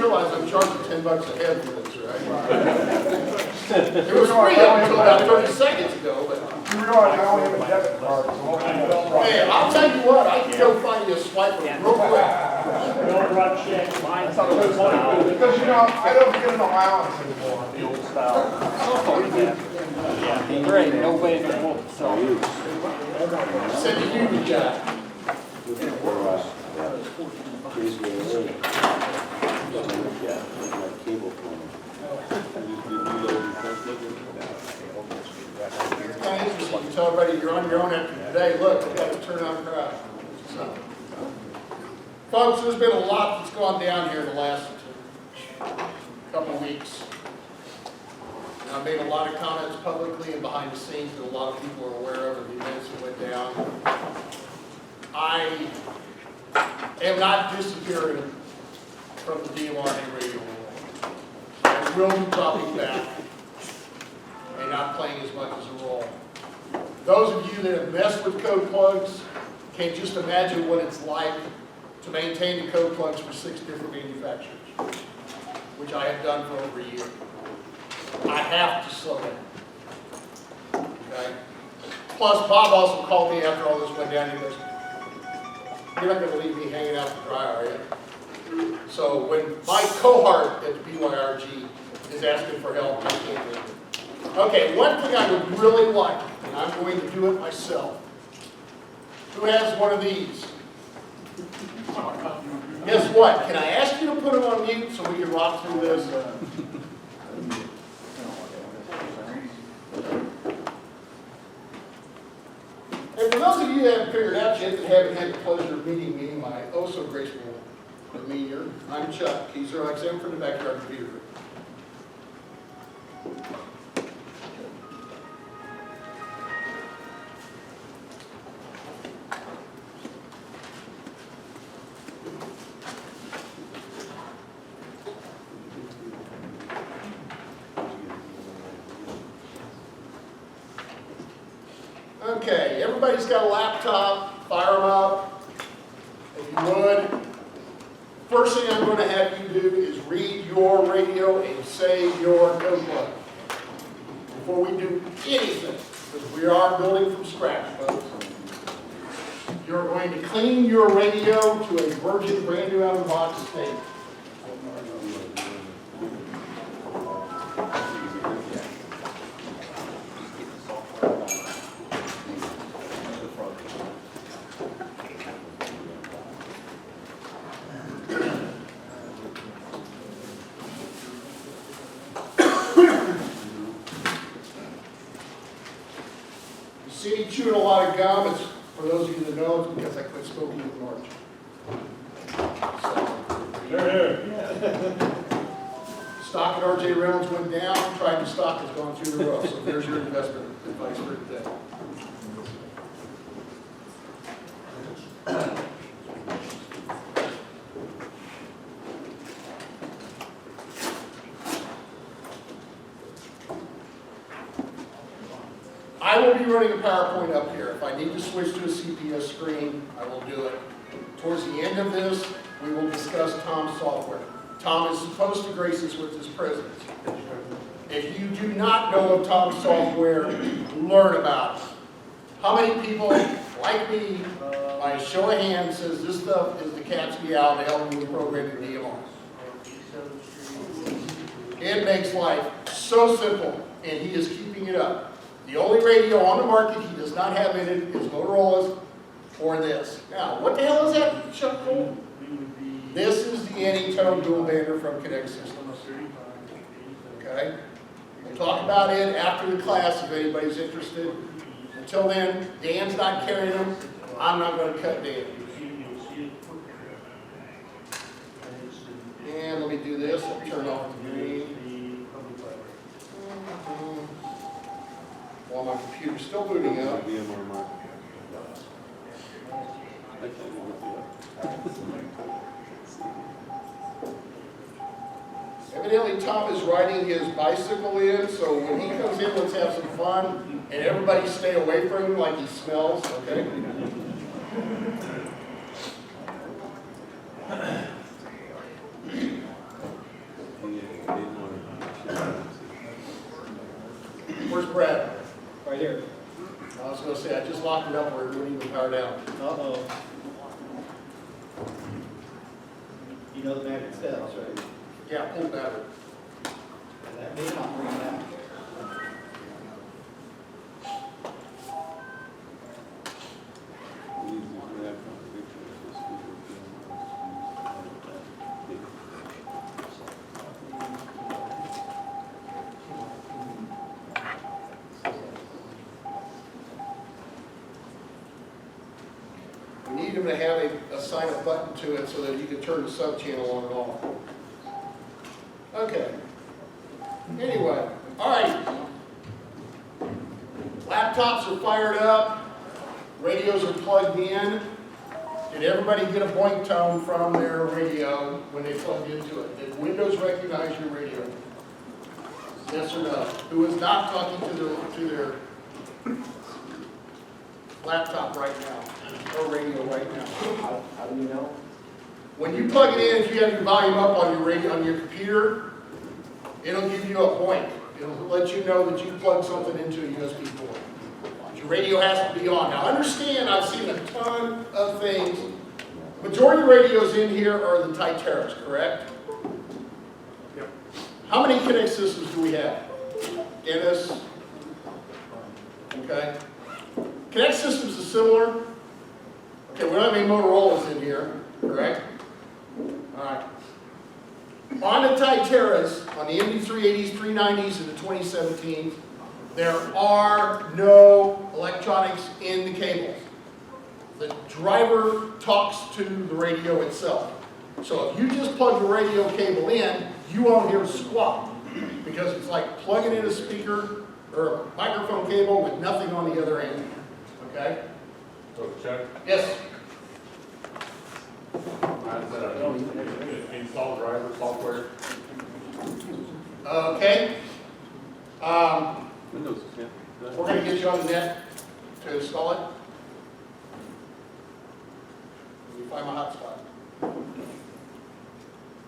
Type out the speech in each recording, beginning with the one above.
realize I'm charging $10 a head for this, right? It was free up until about 30 seconds ago, but. You realize I only have a debit card, so Hey, I'll tell you what, I can go find you a swiper real quick. Don't run check. Mine's the old because you know I don't get an allowance anymore. The old style. Yeah, great. No way to pull. So Send a huge guy. It's kind of interesting. You tell everybody you're on your own after today. Look, we got to turn on the crowd. So, folks, there's been a lot that's gone down here in the last couple of weeks. And I made a lot of comments publicly and behind the scenes that a lot of people are aware of the events that went down. I am not disappearing from the DMR and radio world. I will be dropping back and not playing as much as a role. Those of you that have messed with code plugs can just imagine what it's like to maintain the code plugs for 6 different manufacturers, which I have done for over a year. I have to slow down. Okay? Plus, Bob also called me after all this went down and he goes, "You're not going to leave me hanging out to dry, are you?" So when my cohort at BYRG is asking for help, I can't do it. Okay, one thing I would really like, and I'm going to do it myself. Who has one of these? Guess what? Can I ask you to put them on mute so we can rock through this? And for those of you that haven't figured out yet, that haven't had the pleasure of meeting me, my oh so graceful demeanor, I'm Chuck. He's our XM from the Backyard Computer Group. Okay, everybody's got a laptop, fire them up, if you would. First thing I'm going to have you do is read your radio and save your code plug before we do anything, because we are building from scratch, folks. You're going to clean your radio to a virgin, brand new out of the box state. See me chewing a lot of gum. It's, for those of you that know, it's because I quit smoking in March. Stock at RJ Reynolds went down. Tried stock has gone through the roof. So there's your investment advice for today. I will be running a PowerPoint up here. If I need to switch to a CPS screen, I will do it. Towards the end of this, we will discuss Tom's software. Tom is supposed to grace us with his presence. If you do not know of Tom's software, learn about it. How many people, like me, by a show of hands, says this stuff is the cat's meow to help you with programming DMR? It makes life so simple, and he is keeping it up. The only radio on the market he does not have in it is Motorola's or this. Now, what the hell is that, Chuck Cole? This is the Anytone dual bander from Connect Systems. Okay? We'll talk about it after the class if anybody's interested. Until then, Dan's not carrying them. I'm not going to cut Dan. And let me do this. I'll turn off the green. While my computer's still booting up. Evidently Tom is riding his bicycle in, so when he comes in, let's have some fun. And everybody stay away from him like he smells, okay? You know the magnet cells, right? Yeah, pull battery. That may not bring it out. We need them to have assign a button to it so that you can turn the sub channel on and off. Okay. Anyway, all right. Laptops are fired up. Radios are plugged in. Did everybody get a boink tone from their radio when they plugged into it? Did Windows recognize your radio? Yes or no? Who is not talking to their laptop right now, or radio right now? How do you know? When you plug it in, if you have your volume up on your radio, on your computer, it'll give you a boink. It'll let you know that you plugged something into a USB port. Your radio has to be on. Now understand, I've seen a ton of things. Majority of radios in here are the Titeras, correct? Yep. How many Connect systems do we have? Dennis? Okay. Connect systems is similar. Okay, we don't have any Motorola's in here, correct? All right. On the Titeras, on the MD380s, 390s, and the 2017s, there are no electronics in the cables. The driver talks to the radio itself. So if you just plug the radio cable in, you won't hear squawk, because it's like plugging in a speaker or a microphone cable with nothing on the other end. Okay? So check. Yes? Install driver software. Okay. Windows, yeah. We're going to get you on the net to install it. Let me find my hotspot.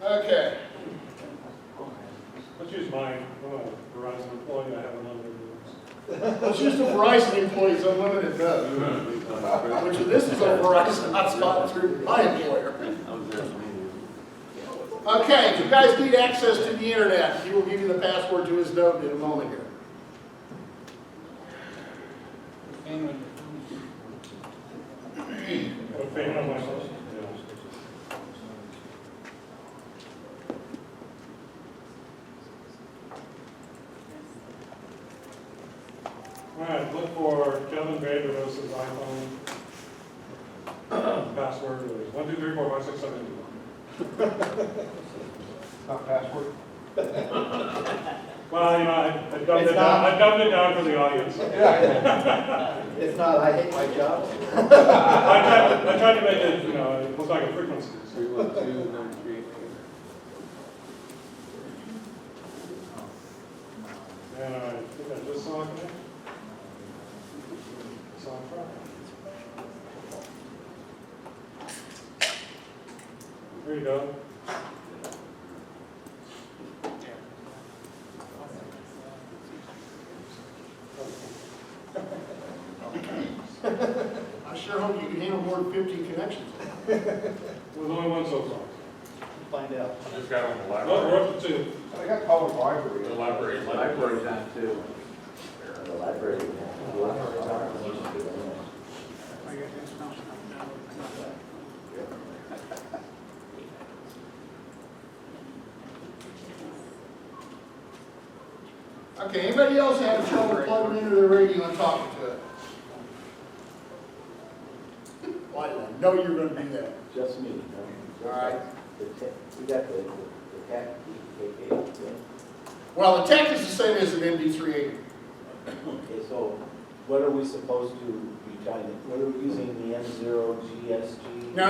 Okay. Let's use mine. I'm a Verizon employee, I have another. Let's use the Verizon employees unlimited node. Which this is a Verizon hotspot through my employer. Okay, if you guys need access to the internet, he will give you the password to his node in a moment here. Okay, on myself. All right, look for Kevin Vanderos's iPhone. Password is 1, 2, 3, 4, 5, 6, 7, 8. Not password. Well, you know, I dumbed it down for the audience. Yeah. It's not, I hate my job. I tried to make it, you know, it looks like a frequency. 3, 1, 2, number 3. And I think I just saw it connect. It's on track. There you go. I sure hope you can handle more than 50 connections. There's only one so far. Find out. I just got on the No, library. we're up to 2. I got public library. The library. Library's on too. The library. Okay, anybody else having trouble plugging into the radio and talking to it? Why did I know you were going to do that? Just me. All right. We got the cat, KK. Well, the tech is the same as an MD380. Okay, so what are we supposed to be trying to, what are we using the M0 GSG? No.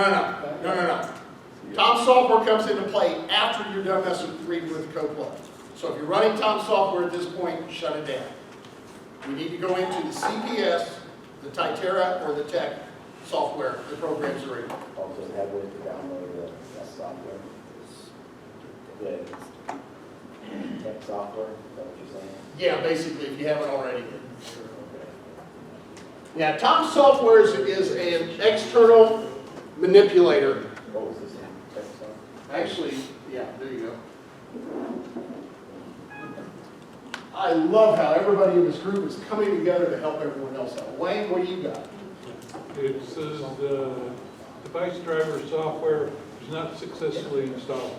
Tom software comes into play after you're done messing reading with the code plug. So if you're running Tom software at this point, shut it down. You need to go into the CPS, the Titera, or the tech software, the programs are in. Also have a way to download that software. The tech software, is that what you're saying? Yeah, basically, if you haven't already. Okay. Yeah, Tom software is an external manipulator. What was this in? Tech software? Actually, yeah, there you go. I love how everybody in this group is coming together to help everyone else out. Wayne, what do you got? It says device driver software is not successfully installed.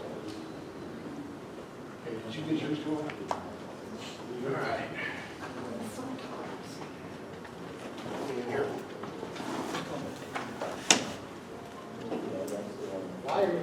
Okay, did you get yours going? All right. In here. Why are you?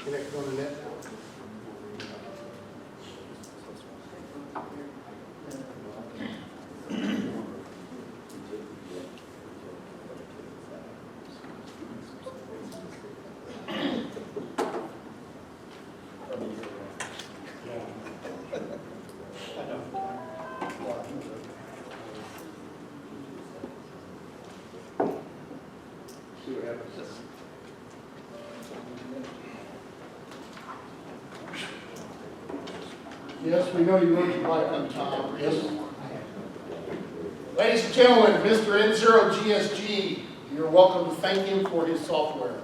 Connected on the net now. See what happens. Yes, we know you rode your bike on time. Yes. Ladies and gentlemen, Mr. N0GSG, you're welcome to thank him for his software.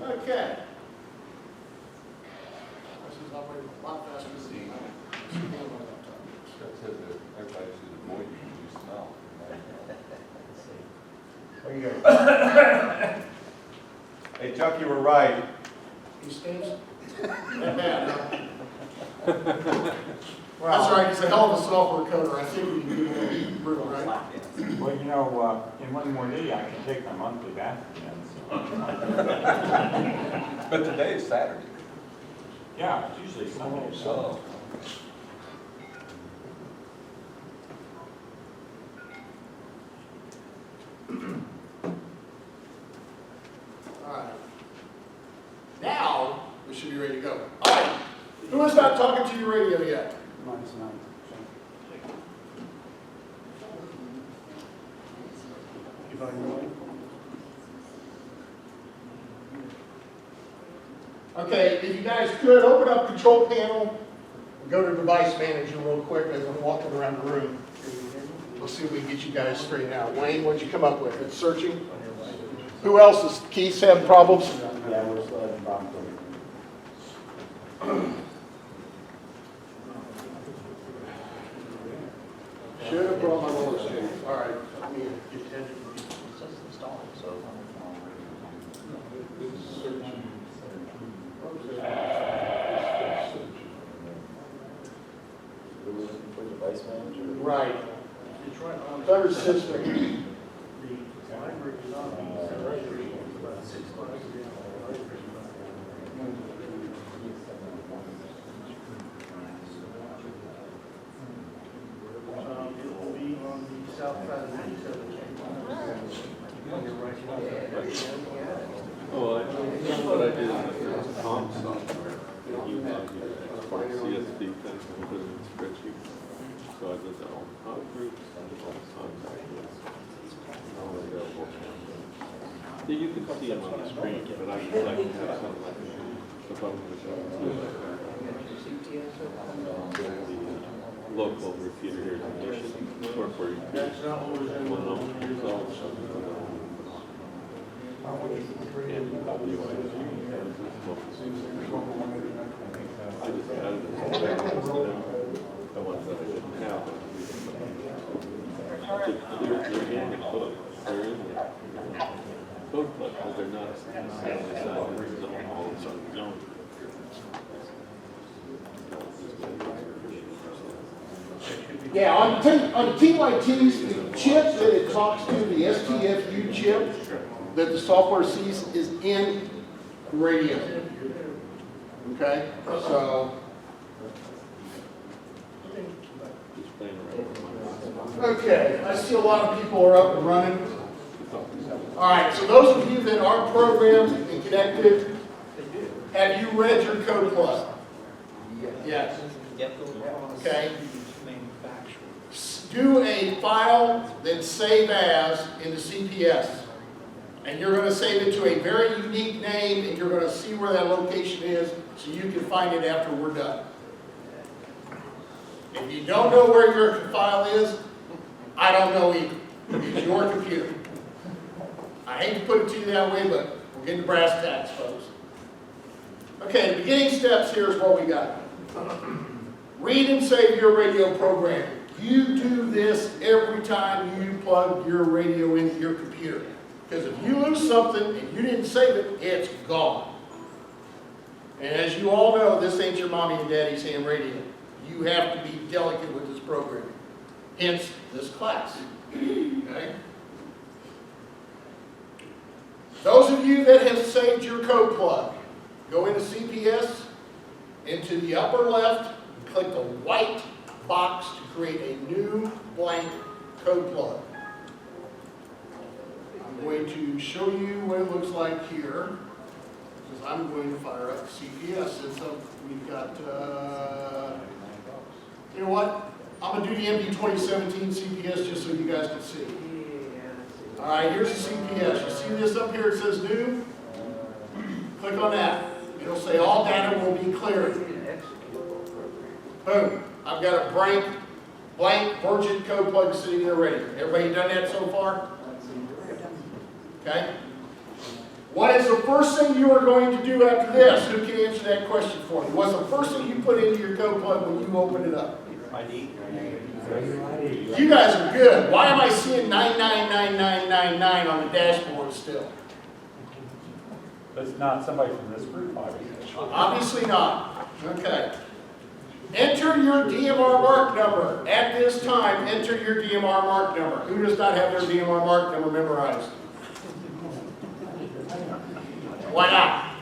Okay. This is operating a lot faster than Scott said that everybody should avoid you smell. There you go. Hey Chuck, you were right. he stinks. That bad, huh? That's right, he's a hell of a software coder. I think we can do it brutal, right? Well, you know, in one more day, I can take my monthly bath again. So. But today is Saturday. Yeah, it's usually Sunday. Oh. All right. Now, we should be ready to go. All right. Who is not talking to your radio yet? Mine's not. Okay, if you guys could, open up control panel and go to device manager real quick as I'm walking around the room. We'll see if we can get you guys straightened out. Wayne, what'd you come up with? It's searching. Who else is Keith's having problems? Yeah, we're still having problems. Should have brought my roller skates. All right. Let me get attention. We're looking for device manager. Right. Better system. It will be on the south side of 97. Oh, that's what I did on the comp software. You have for CSV thing, I put it in spreadsheet. So I did all the comp groups, I did all the contact lists, and all available. Yeah, you can see them on the screen, but I would like to have something like the phone the local repeater here condition, or for you. That's not what was in One of them results. And BYRG has this local. I just added it to the ones that I didn't have. They're organic books, they're in there. Book books, but they're not necessarily signed as zone, all of a zone. Yeah, on TYTs, the chip that it talks to, the STFU chip that the software sees is in the radio. Okay, so. Just playing around with my. Okay, I see a lot of people are up and running. All right, so those of you that are programmed and connected, have you read your code plus? Yes. Yep. Okay. Do a file, then save as in the CPS. And you're going to save it to a very unique name, and you're going to see where that location is so you can find it after we're done. If you don't know where your file is, I don't know either. It's your computer. I hate to put it to you that way, but we're getting to brass tacks, folks. Okay, the beginning steps here is what we got. Read and save your radio program. You do this every time you plug your radio into your computer. Because if you lose something and you didn't save it, it's gone. And as you all know, this ain't your mommy and daddy's ham radio. You have to be delicate with this program. Hence, this class. Okay? Those of you that have saved your code plug, go into CPS, into the upper left, click the white box to create a new blank code plug. I'm going to show you what it looks like here, because I'm going to fire up CPS since we've got, you know what? I'm going to do the MD 2017 CPS just so you guys can see. All right, here's the CPS. You see this up here? It says new. Click on that. It'll say all data will be cleared. Boom. I've got a blank virgin code plug sitting there ready. Everybody done that so far? Okay. What is the first thing you are going to do after this? Who can answer that question for me? What's the first thing you put into your code plug when you open it up? ID. You guys are good. Why am I seeing 999999 on the dashboard still? That's not somebody from this group, obviously. Obviously not. Okay. Enter your DMR mark number. At this time, enter your DMR mark number. Who does not have their DMR mark number memorized? Why not?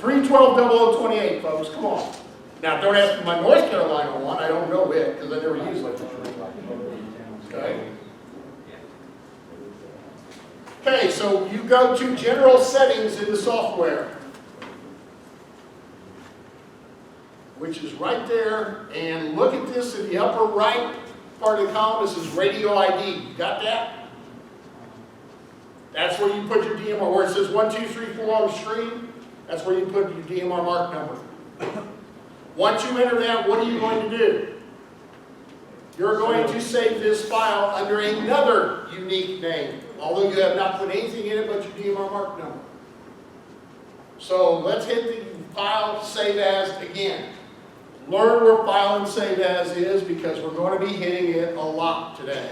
312-0028, folks. Come on. Now, don't ask me my North Carolina one. I don't know it because I never use it. Okay. Okay, so you go to General Settings in the software, which is right there, and look at this in the upper right part of the column. This is Radio ID. You got that? That's where you put your DMR, where it says 1, 2, 3, 4 on the screen. That's where you put your DMR mark number. Once you enter that, what are you going to do? You're going to save this file under another unique name, although you have not put anything in it but your DMR mark number. So let's hit the file save as again. Learn where file and save as is because we're going to be hitting it a lot today.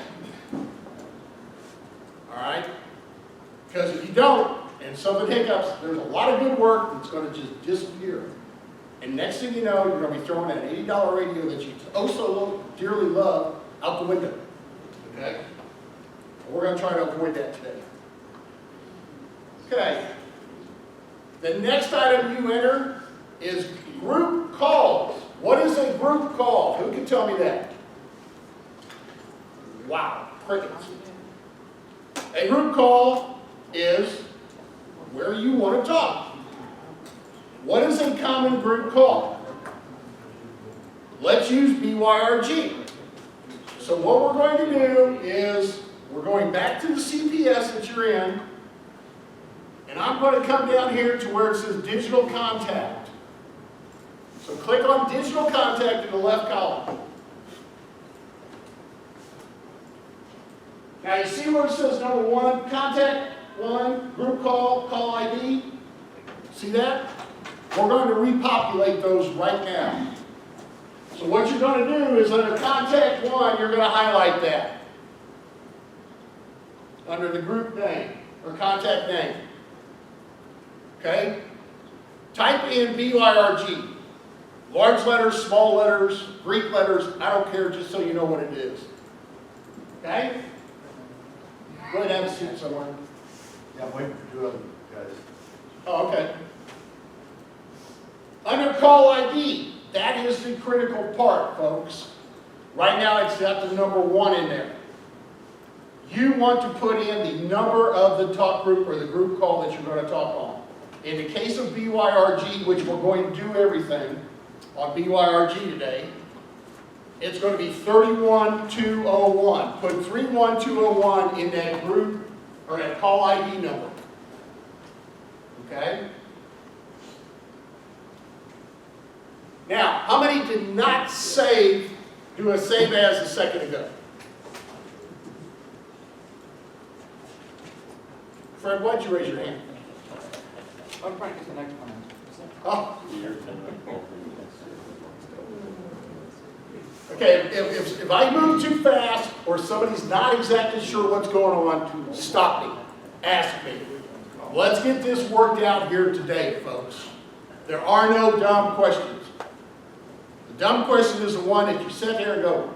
All right? Because if you don't, and something hiccups, there's a lot of good work that's going to just disappear. And next thing you know, you're going to be throwing that $80 radio that you oh so dearly love out the window. Okay? We're going to try to avoid that today. Okay. The next item you enter is group calls. What is a group call? Who can tell me that? Wow, crickets. A group call is where you want to talk. What is a common group call? Let's use BYRG. So what we're going to do is we're going back to the CPS that you're in, and I'm going to come down here to where it says digital contact. So click on digital contact in the left column. Now you see where it says number 1, contact 1, group call, call ID? See that? We're going to repopulate those right now. So what you're going to do is under contact 1, you're going to highlight that. Under the group name, or contact name. Okay? Type in BYRG. Large letters, small letters, Greek letters, I don't care, just so you know what it is. Okay? Go ahead and have a seat somewhere. Yeah, I'm waiting for 2 of them, guys. Oh, okay. Under call ID, that is the critical part, folks. Right now it's got the number 1 in there. You want to put in the number of the talk group or the group call that you're going to talk on. In the case of BYRG, which we're going to do everything, on BYRG today, it's going to be 31201. Put 31201 in that group or that call ID number. Okay? Now, how many did not do a save as a second ago? Fred, why'd you raise your hand? I'm practicing next one. Oh. Okay, if I move too fast or somebody's not exactly sure what's going on, stop me. Ask me. Let's get this worked out here today, folks. There are no dumb questions. The dumb question is the one that you sit there and go,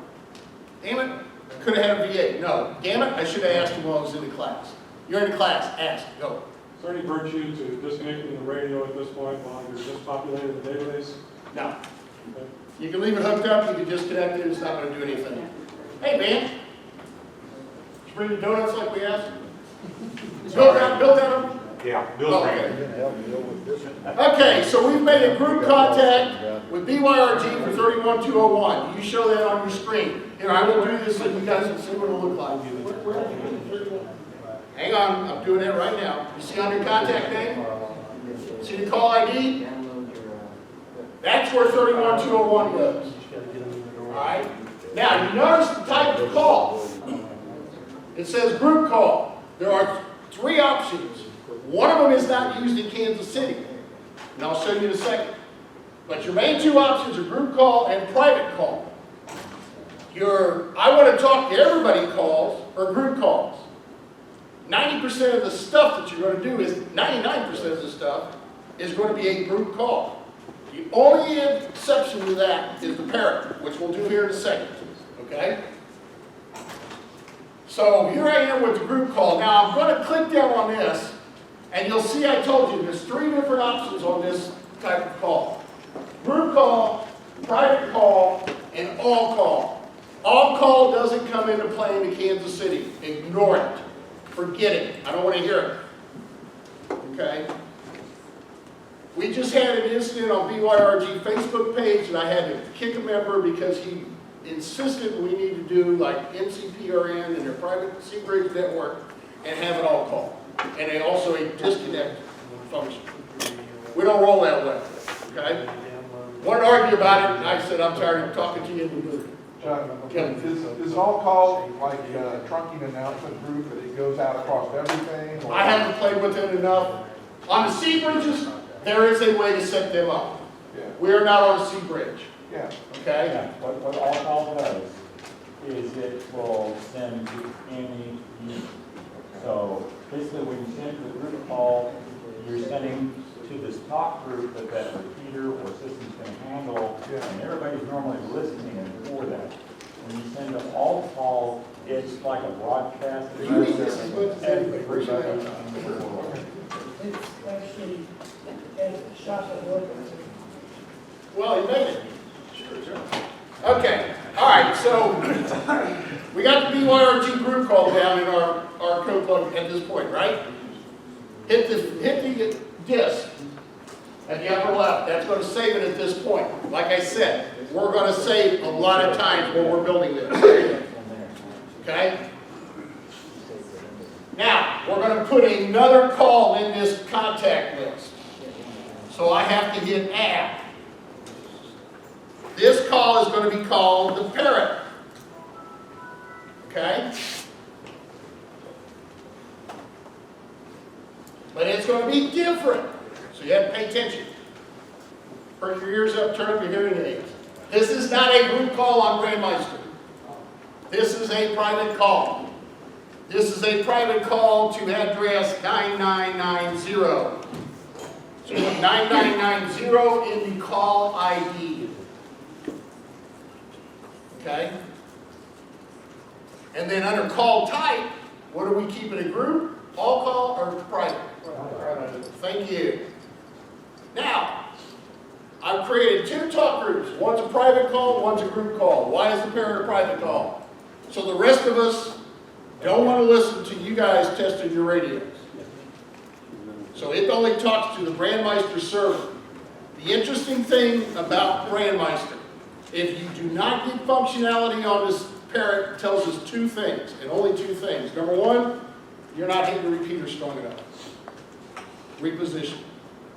damn it, I could have had a VA. No, damn it, I should have asked him while I was in the class. You're in the class, ask, go. Is there any virtue to disconnecting the radio at this point while you're just populating the database? No. Okay. You can leave it hooked up, you can disconnect it, it's not going to do anything. Hey, man. Did you bring the donuts like we asked? Build that. Yeah, Bill's Okay. right. Okay, so we've made a group contact with BYRG for 31201. You show that on your screen. Here, I will do this so you guys can see what it'll look like. Hang on, I'm doing it right now. You see on your contact name? See the call ID? That's where 31201 goes. Alright? Now, you notice the type of call. It says group call. There are 3 options. One of them is not used in Kansas City. And I'll show you in a second. But your main 2 options are group call and private call. Your I want to talk to everybody calls or group calls. 90% of the stuff that you're going to do is, 99% of the stuff is going to be a group call. The only exception to that is the parent, which we'll do here in a second. Okay? So here I am with the group call. Now I'm going to click down on this, and you'll see I told you there's 3 different options on this type of call. Group call, private call, and all call. All call doesn't come into play in Kansas City. Ignore it. Forget it. I don't want to hear it. Okay? We just had an incident on BYRG Facebook page, and I had to kick a member because he insisted we need to do like NCPRN and their private Seabridge network and have it all called. And they also a disconnect function. We don't roll that way. Okay? Wanted to argue about it, and I said, I'm tired of talking to you. Chuck, is all called like trunking announcement group that it goes out across everything? Or? I haven't played with it enough. On the sea bridges, there is a way to set them up. Yeah. We are not on a sea bridge. Yeah. Okay? Yeah, what all call does is it will send to any user. So basically when you send to the group call, you're sending to this top group that repeater or system's going to handle, and everybody's normally listening for that. When you send an all call, it's like a broadcast. You need this as much as anybody. Everybody in the world. It's actually a shot at work. Well, he made it. Sure. Okay. All right. So we got the BYRG group call down in our code plug at this point, right? Hit the disk at the upper left. That's going to save it at this point. Like I said, we're going to save a lot of times when we're building this. Okay? Now, we're going to put another call in this contact list. So I have to hit add. This call is going to be called the parent. Okay? But it's going to be different. So you have to pay attention. Perk your ears up, turn up your hearing aids. This is not a group call on Grandmeister. This is a private call. This is a private call to address 9990. So 9990 in the call ID. Okay? And then under call type, what do we keep in a group? All call or private? Thank you. Now, I've created 2 talk groups. One's a private call, one's a group call. Why is the parent a private call? So the rest of us don't want to listen to you guys testing your radios. So it only talks to the Brandmeister server. The interesting thing about Brandmeister, if you do not get functionality on this parrot, it tells us two things, and only two things. Number one, you're not hitting the repeater strong enough. Reposition.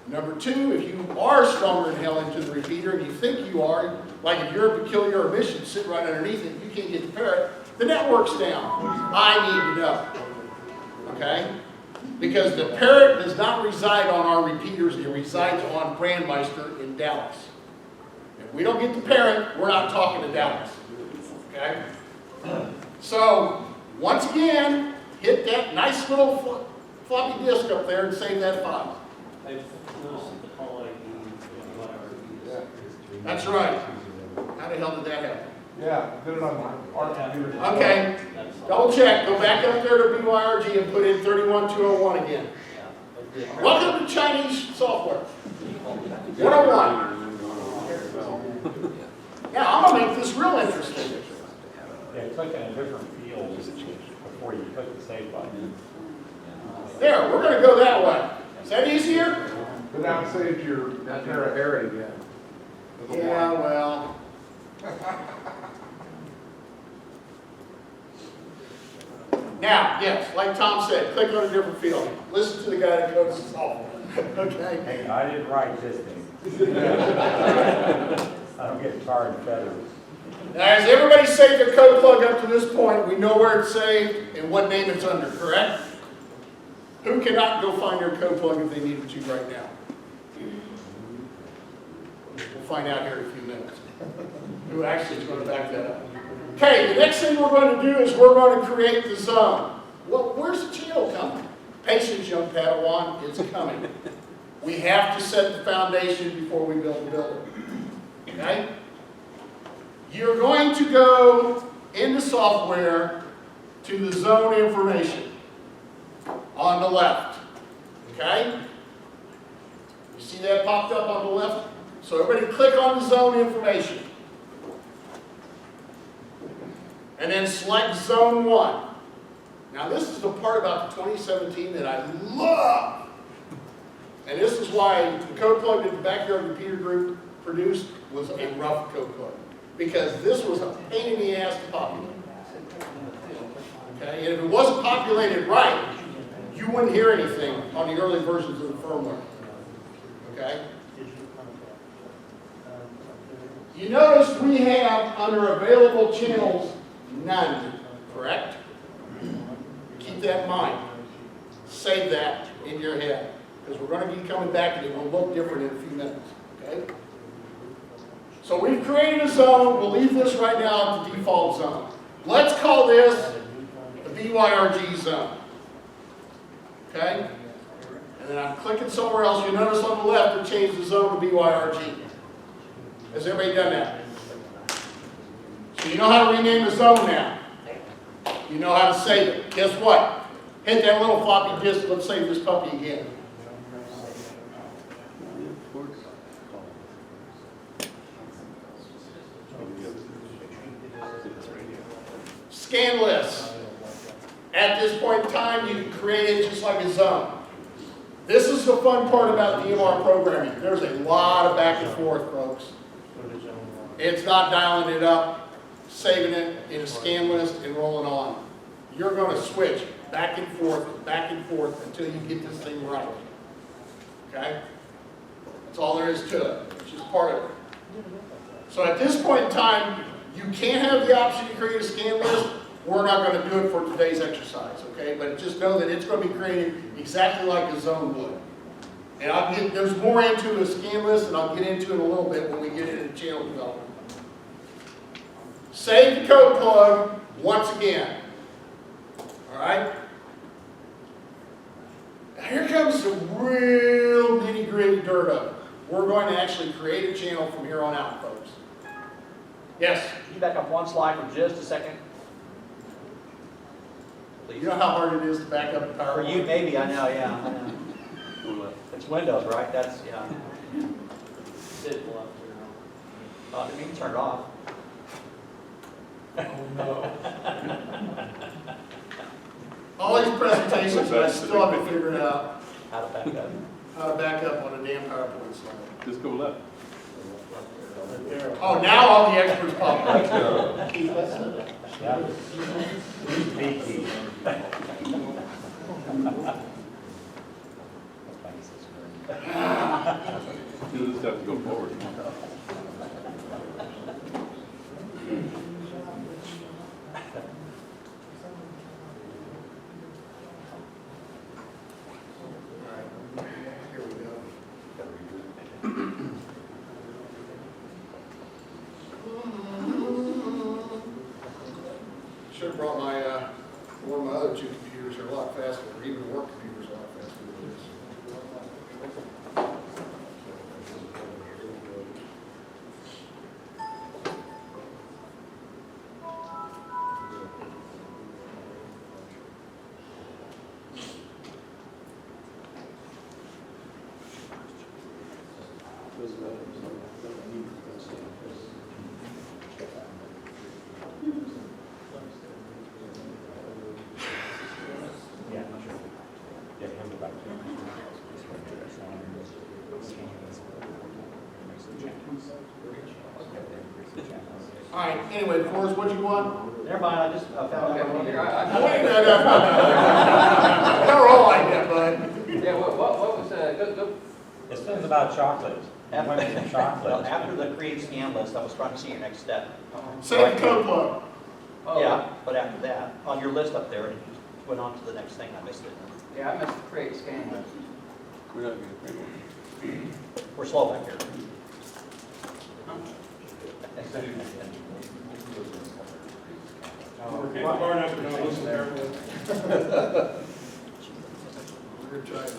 Number two, if you are stronger than hell into the repeater and you think you are, like if you're a peculiar emission sitting right underneath it, you can't get the parrot, the network's down. I need to know. Okay? Because the parrot does not reside on our repeaters, it resides on Brandmeister in Dallas. If we don't get the parrot, we're not talking to Dallas. Okay? So, once again, hit that nice little floppy disk up there and save that file. That's right. How the hell did that happen? Yeah, did it on our computer. Okay, double check. Go back up there to BYRG and put in 31201 again. Welcome to Chinese software. 101. Now, I'm going to make this real interesting. Yeah, click in a different field before you click the save button. There, we're going to go that way. Is that easier? Go down and save your parrot area again. Yeah, well. Now, yes, like Tom said, click on a different field. Listen to the guy that codes the software. Okay? Hey, I didn't write this thing. I don't get tarred and feathers. Now, has everybody saved their code plug up to this point? We know where it's saved and what name it's under, correct? Who cannot go find their code plug if they needed to right now? We'll find out here in a few minutes. Who actually is going to back that up? Okay, the next thing we're going to do is we're going to create the zone. Well, where's the channel coming? Patience, young Padawan, it's coming. We have to set the foundation before we build the building. Okay? You're going to go in the software to the zone information on the left. Okay? You see that popped up on the left? So everybody click on the zone information. And then select zone 1. Now this is the part about the 2017 that I love. And this is why the code plug that the Backyard Repeater Group produced was a rough code plug. Because this was a pain in the ass to populate. Okay? And if it wasn't populated right, you wouldn't hear anything on the early versions of the firmware. Okay? You notice we have under available channels none, correct? Keep that in mind. Save that in your head, because we're going to be coming back and it will look different in a few minutes. Okay? So we've created a zone. We'll leave this right now at the default zone. Let's call this the BYRG zone. Okay? And then I'm clicking somewhere else. You'll notice on the left it changed the zone to BYRG. Has everybody done that? So you know how to rename the zone now. You know how to save it. Guess what? Hit that little floppy disk. Let's save this puppy again. Scan list. At this point in time, you can create it just like a zone. This is the fun part about DMR programming. There's a lot of back and forth, folks. It's not dialing it up, saving it in a scan list, and rolling on. You're going to switch back and forth until you get this thing right. Okay? That's all there is to it. It's just part of it. So at this point in time, you can't have the option to create a scan list. We're not going to do it for today's exercise, okay? But just know that it's going to be created exactly like a zone would. And there's more into a scan list, and I'll get into it in a little bit when we get into channel development. Save the code plug once again. All right? Now here comes the real nitty-gritty dirt of it. We're going to actually create a channel from here on out, folks. Yes? Can you back up one slide for just a second? You know how hard it is to back up the power? For you, maybe, I know, yeah. I know. It's Windows, right? That's, yeah. You can turn it off. Oh, no. All these presentations, I still haven't figured out. How to back up. how to back up on a damn PowerPoint slide. Just go left. Right there. Oh, now all the experts pop up. Yeah. Peaky. You just have to go forward. Alright, here we go. Should have brought my, one of my other two computers, they're a lot faster, or even work computers a lot faster than this. Yeah, sure. Yeah, come back to Alright, anyway, Forrest, what you want? Never mind, I just found out. No, wait, no. They're all like that, bud. Yeah, what was, go, This thing's about chocolate. After, Went from chocolate. after the create scan list, I was trying to see your next step. Save the code plug. Yeah, but after that, on your list up there, it just went on to the next thing, I missed it. Yeah, I missed the create scan list. We're not gonna create one. We're slow back here. We're getting far enough to not listen carefully. We're gonna try it.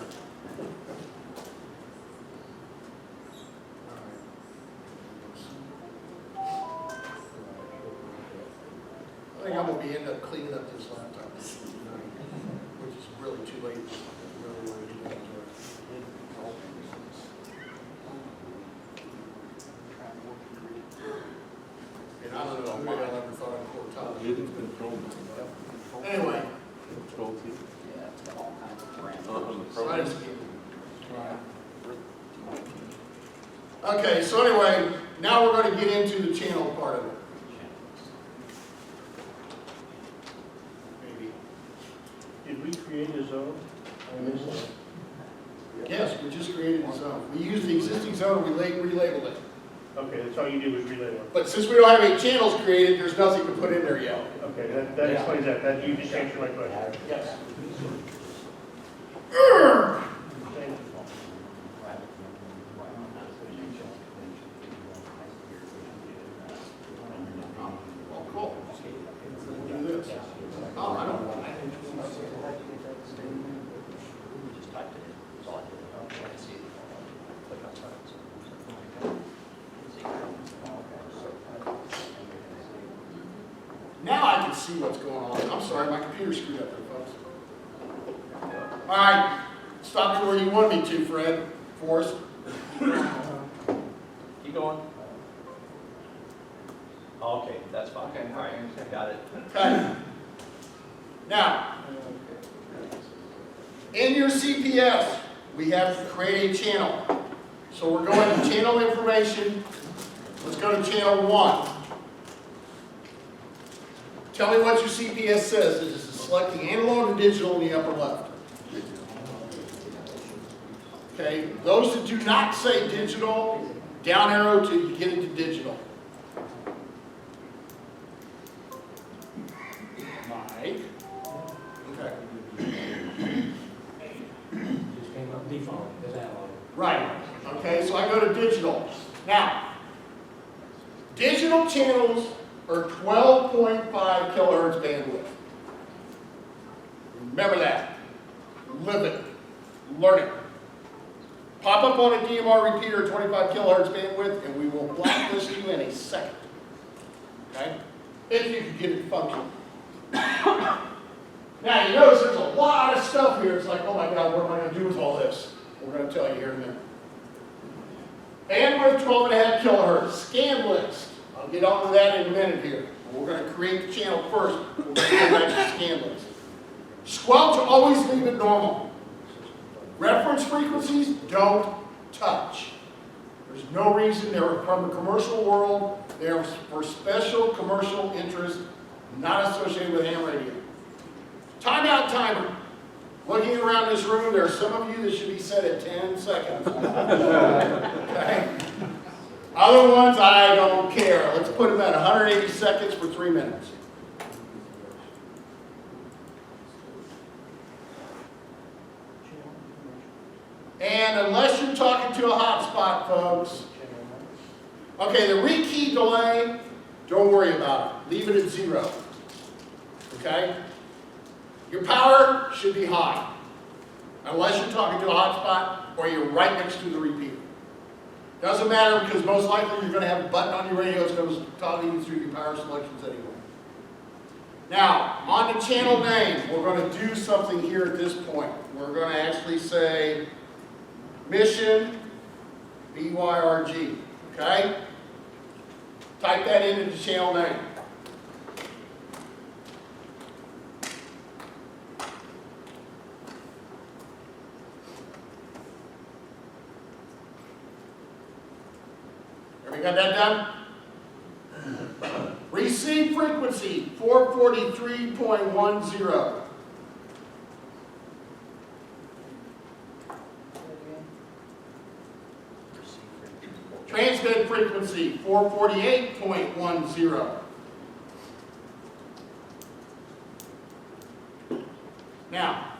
I think I'm gonna be end up cleaning up this laptop, which is really too late. Really wanna do that. And I don't know who I'll ever thought I'd pour top. It is control. Anyway, Control T. Yeah, it's got all kinds of parameters. On the slide program. scheme. Okay, so anyway, now we're going to get into the channel part of it. Maybe. Did we create a zone? I missed it. Yes, we just created a zone. We used the existing zone, we relabeled it. Okay, that's all you did was relay one. But since we don't have any channels created, there's nothing to put in there yet. Okay, that explains that. That, you just answered my question. Yes. Thank you. Oh, cool. Do this. Oh, I don't. Just typed it in, that's all I did. I can see it. Click on buttons. Now I can see what's going on. I'm sorry, my computer screwed up there, folks. All right, stop me where you want me to, Fred. Forrest. Keep going. Okay, that's fine. Okay, All right, okay. got it. Okay. Now, in your CPS, we have to create a channel. So we're going to channel information. Let's go to channel 1. Tell me what your CPS says. Is it selecting analog or digital in the upper left? Okay, those that do not say digital, down arrow till you get into digital. Mike. Okay. Just came up default, is analog. Right. Okay, so I go to digital. Now, digital channels are 12.5 kilohertz bandwidth. Remember that. Live it. Learn it. Pop up on a DMR repeater at 25 kilohertz bandwidth, and we will blacklist you in a second. Okay? If you can get it to function. Now, you notice there's a lot of stuff here. It's like, oh my God, what am I going to do with all this? We're going to tell you here in a minute. Bandwidth 12.5 kilohertz. Scan list. I'll get onto that in a minute here. We're going to create the channel first. We're going to go back to the scan list. Squelch, always leave it normal. Reference frequencies don't touch. There's no reason. They're from the commercial world. They're for special commercial interest, not associated with ham radio. Timeout timer. Looking around this room, there are some of you that should be set at 10 seconds. Okay? Other ones, I don't care. Let's put them at 180 seconds for 3 minutes. And unless you're talking to a hotspot, folks, okay, the rekey delay, don't worry about it. Leave it at 0. Okay? Your power should be high, unless you're talking to a hotspot or you're right next to the repeater. Doesn't matter, because most likely you're going to have a button on your radio that's going to talk you through your power selections anyway. Now, on the channel name, we're going to do something here at this point. We're going to actually say Mission BYRG. Okay? Type that into the channel name. We got that done? Receive frequency 443.10. Transmit frequency 448.10. Now,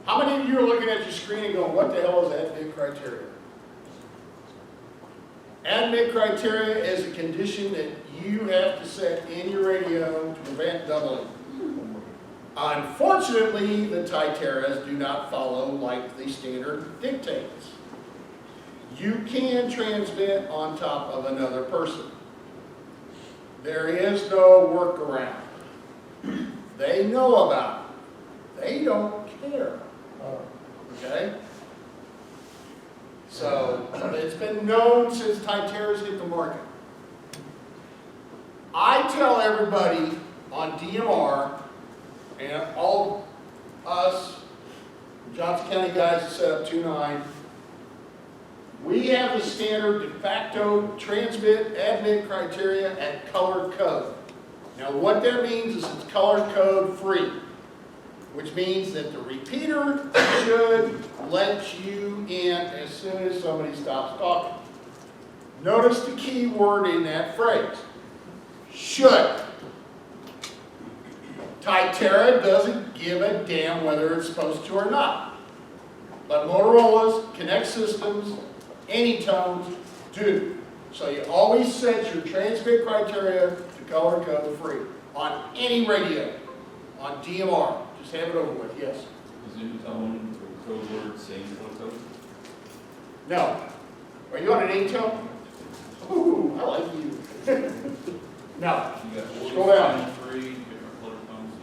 how many of you are looking at your screen and going, what the hell is admit criteria? Admit criteria is a condition that you have to set in your radio to prevent doubling. Unfortunately, the Titeras do not follow like the standard dictates. You can transmit on top of another person. There is no workaround. They know about it. They don't care. Okay? So, it's been known since Titeras hit the market. I tell everybody on DMR, and all us Johnson County guys that set up 2.9, we have the standard de facto transmit admit criteria at color code. Now what that means is it's color code free, which means that the repeater should let you in as soon as somebody stops talking. Notice the key word in that phrase, should. Titera doesn't give a damn whether it's supposed to or not. But Motorola's, Connect Systems, Anytones do. So you always set your transmit criteria to color code free on any radio, on DMR. Just have it over with, yes. Is Anytone code word same code? No. Are you on an Anytone? Ooh, I like you. No. You got Scroll down. 3 different color tones.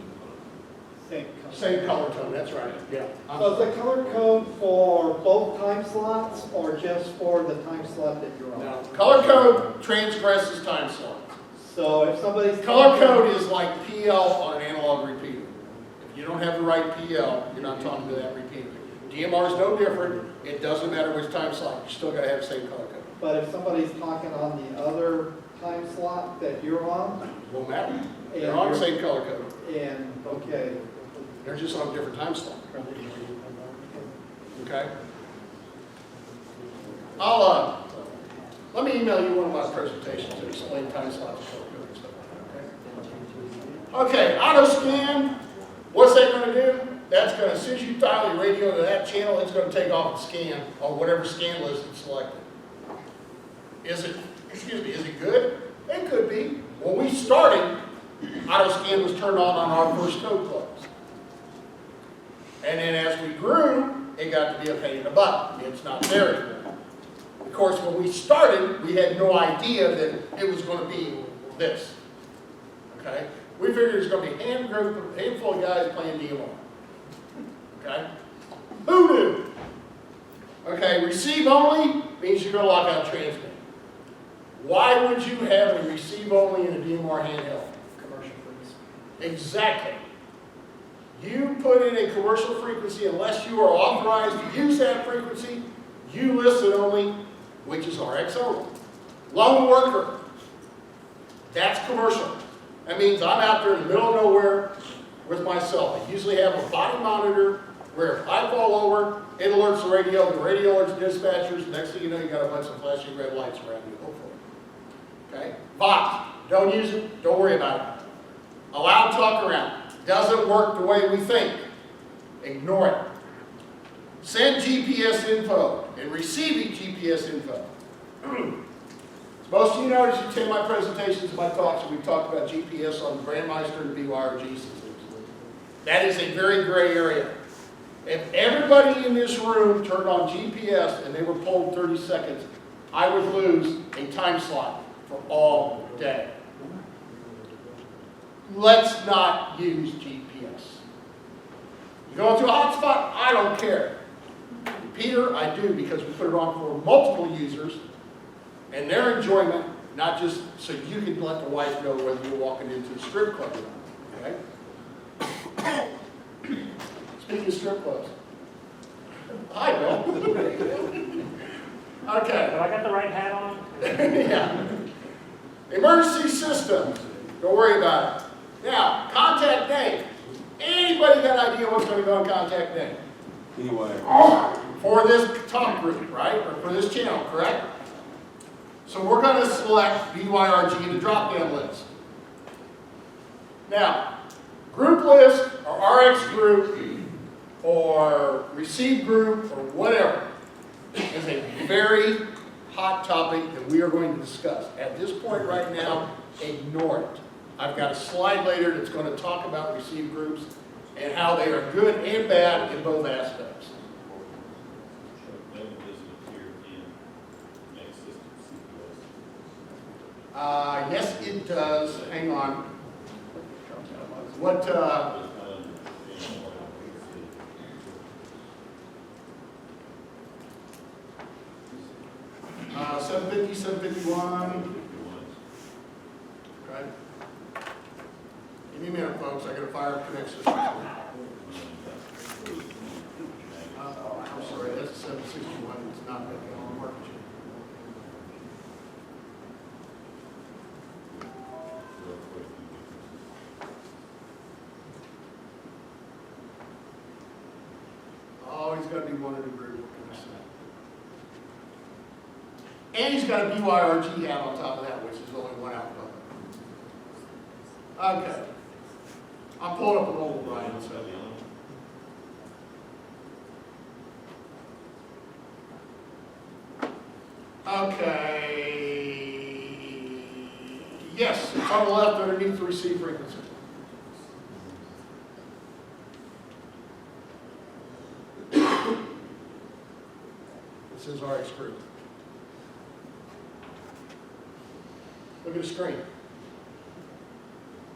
Same color tone, that's right. Yeah. So is the color code for both time slots or just for the time slot that you're on? No. Color code transgresses time slot. So if somebody's Color code is like PL on an analog repeater. If you don't have the right PL, you're not talking to that repeater. DMR is no different. It doesn't matter which time slot. You still got to have the same color code. But if somebody's talking on the other time slot that you're on, Won't matter. They're on the same color code. and, okay, They're just on a different time slot. Okay? Let me email you one of my presentations that explain time slots and color code and stuff like that. Okay, auto scan. What's that going to do? That's going to, as soon as you dial your radio to that channel, it's going to take off and scan on whatever scan list it's selected. Is it good? It could be. When we started, auto scan was turned on our first code clubs. And then as we grew, it got to be a pain in the butt. It's not there anymore. Of course, when we started, we had no idea that it was going to be this. Okay? We figured it was going to be a handful of guys playing DMR. Okay? Who knew? Okay, receive only means you're going to lock out transmit. Why would you have a receive only in a DMR handheld? commercial freeze. Exactly. You put in a commercial frequency unless you are authorized to use that frequency, you listen only, which is RX only. Lone worker, that's commercial. That means I'm out there in the middle of nowhere with myself. I usually have a body monitor where if I fall over, it alerts the radio alerts the dispatchers. Next thing you know, you got a bunch of flashing red lights around you, hopefully. Okay? Vox, don't use it, don't worry about it. Allow talk around. Doesn't work the way we think. Ignore it. Send GPS info and receiving GPS info. Most of you know, as you attend my presentations and my talks, we've talked about GPS on the Brandmeister and BYRG systems. That is a very gray area. If everybody in this room turned on GPS and they were pulled 30 seconds, I would lose a time slot for all day. Let's not use GPS. You go into a hotspot, I don't care. Repeater, I do, because we put it on for multiple users and their enjoyment, not just so you can let the wife know whether you're walking into a strip club or not. Okay? Speaking of strip clubs. Hi, Bill. Okay. Have I got the right hat on? Yeah. Emergency systems. Don't worry about it. Now, contact name. Anybody got an idea what's going to go on contact name? BYRG. For this talk group, right? Or for this channel, correct? So we're going to select BYRG in the drop-down list. Now, group list or RX group or receive group or whatever is a very hot topic that we are going to discuss. At this point right now, ignore it. I've got a slide later that's going to talk about receive groups and how they are good and bad in both aspects. Yes, it does. Hang on. What, 750, 751. Okay. Give me a minute, folks. I got to fire up connection. I'm sorry, that's 761. It's not making all the work. Oh, he's got to be one of the group. What can I say? And he's got a BYRG hat on top of that, which is only one output. Okay. I'm pulling up a mobile, Brian. So. Okay. Yes, it's on the left underneath the receive frequency. This is RX group. Look at the screen.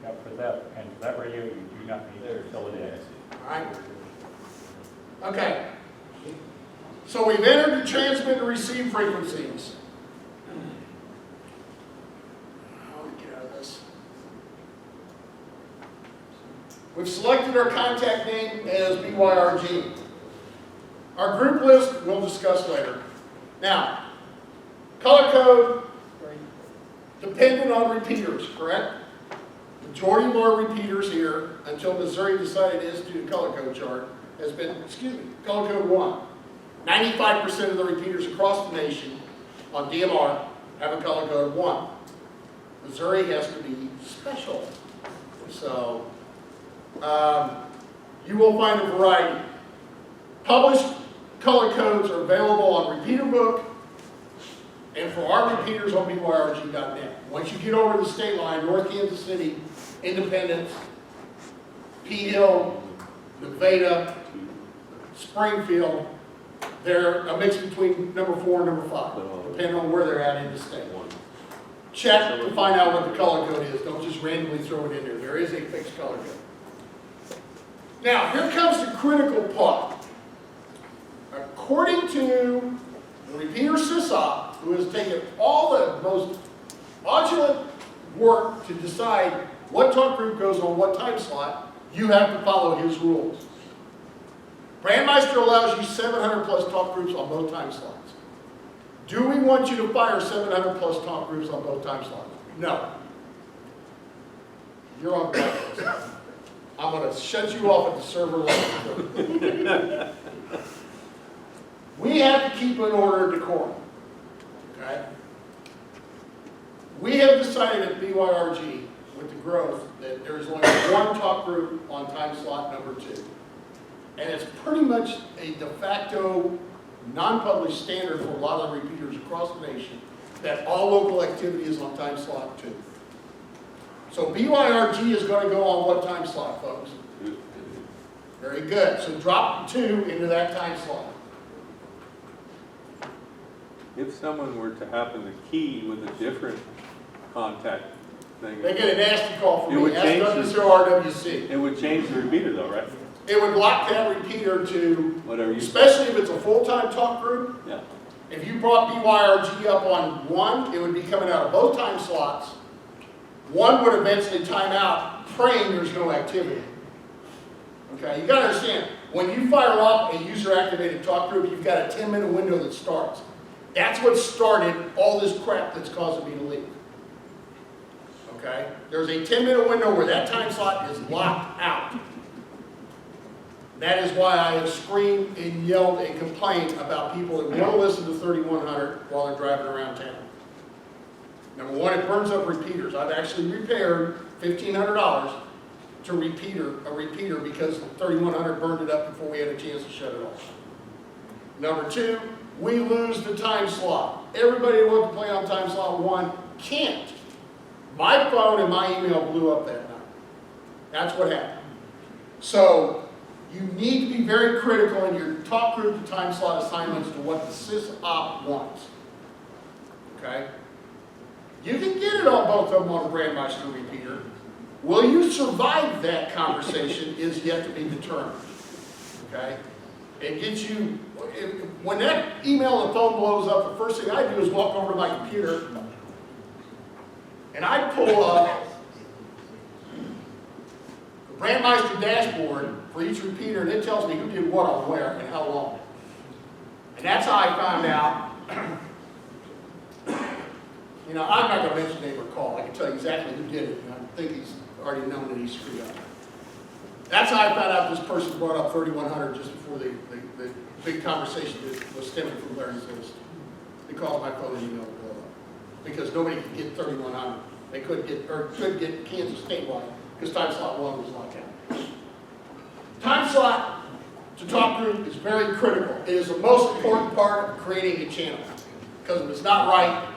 Now for that radio, you do not need to fill it in. All right. Okay. So we've entered the transmit and receive frequencies. How do we get out of this? We've selected our contact name as BYRG. Our group list we'll discuss later. Now, color code dependent on repeaters, correct? Majority of our repeaters here, until Missouri decided to institute a color code chart, has been, color code 1. 95% of the repeaters across the nation on DMR have a color code 1. Missouri has to be special. So, you will find a variety. Published color codes are available on Repeater Book and for our repeaters on BYRG.net. Once you get over the state line, North Kansas City, Independence, Pea Hill, Nevada, Springfield, they're a mix between number 4 and number 5, depending on where they're at in the state. Check to find out what the color code is. Don't just randomly throw it in there. There is a fixed color code. Now, here comes the critical part. According to the repeater SysOp, who has taken all the most modular work to decide what talk group goes on what time slot, You have to follow his rules. Brandmeister allows you 700 plus talk groups on both time slots. Do we want you to fire 700 plus talk groups on both time slots? No. You're on blacklist. I'm going to shut you off at the server level. We have to keep an order of decorum. Okay? We have decided at BYRG, with the growth, that there's only one talk group on time slot number 2. And it's pretty much a de facto, non-published standard for a lot of the repeaters across the nation that all local activity is on time slot 2. So BYRG is going to go on what time slot, folks? Very good. So drop 2 into that time slot. If someone were to happen to key with a different contact thing. They get a nasty call It from would me. change Ask the- WCRWC. It would change the repeater though, right? It would lock that repeater to, Whatever you. especially if it's a full-time talk group. Yeah. If you brought BYRG up on 1, it would be coming out of both time slots. 1 would eventually time out, praying there's no activity. Okay, you gotta understand, when you fire off a user-activated talk group, you've got a 10-minute window that starts. That's what started all this crap that's causing me to leave. Okay? There's a 10-minute window where that time slot is locked out. That is why I have screamed and yelled and complained about people that want to listen to 3100 while they're driving around town. Number 1, it burns up repeaters. I've actually repaired $1,500 to a repeater because 3100 burned it up before we had a chance to shut it off. Number 2, we lose the time slot. Everybody who wants to play on time slot 1 can't. My phone and my email blew up that night. That's what happened. So you need to be very critical in your talk group to time slot assignments to what the sysop wants. Okay? You can get it on both of them on a Brandmeister repeater. Will you survive that conversation is yet to be determined. Okay? It gets you, when that email on the phone blows up, the first thing I do is walk over to my computer and I pull up the Brandmeister dashboard for each repeater, and it tells me who did what on where and how long. And that's how I found out. You know, I'm not going to mention name or call. I can tell you exactly who did it, and I think he's already known that he's screwed up. That's how I found out this person brought up 3100 just before the big conversation that was stemming from Larry's list. It caused my phone and email to blow up. Because nobody could get 3100. They couldn't get Kansas statewide because time slot 1 was locked out. Time slot to talk group is very critical. It is the most important part of creating a channel. Because if it's not right,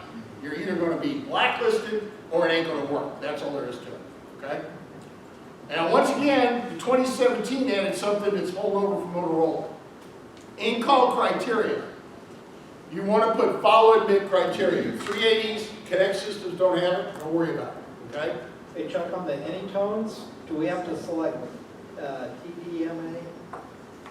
you're either going to be blacklisted or it ain't going to work. That's all there is to it. Okay? And once again, the 2017 added something that's rolled over from Motorola. In-call criteria. You want to put follow admit criteria. 380s, Connect systems don't have it, don't worry about it. Okay? Hey Chuck, on the any tones, do we have to select TDMA?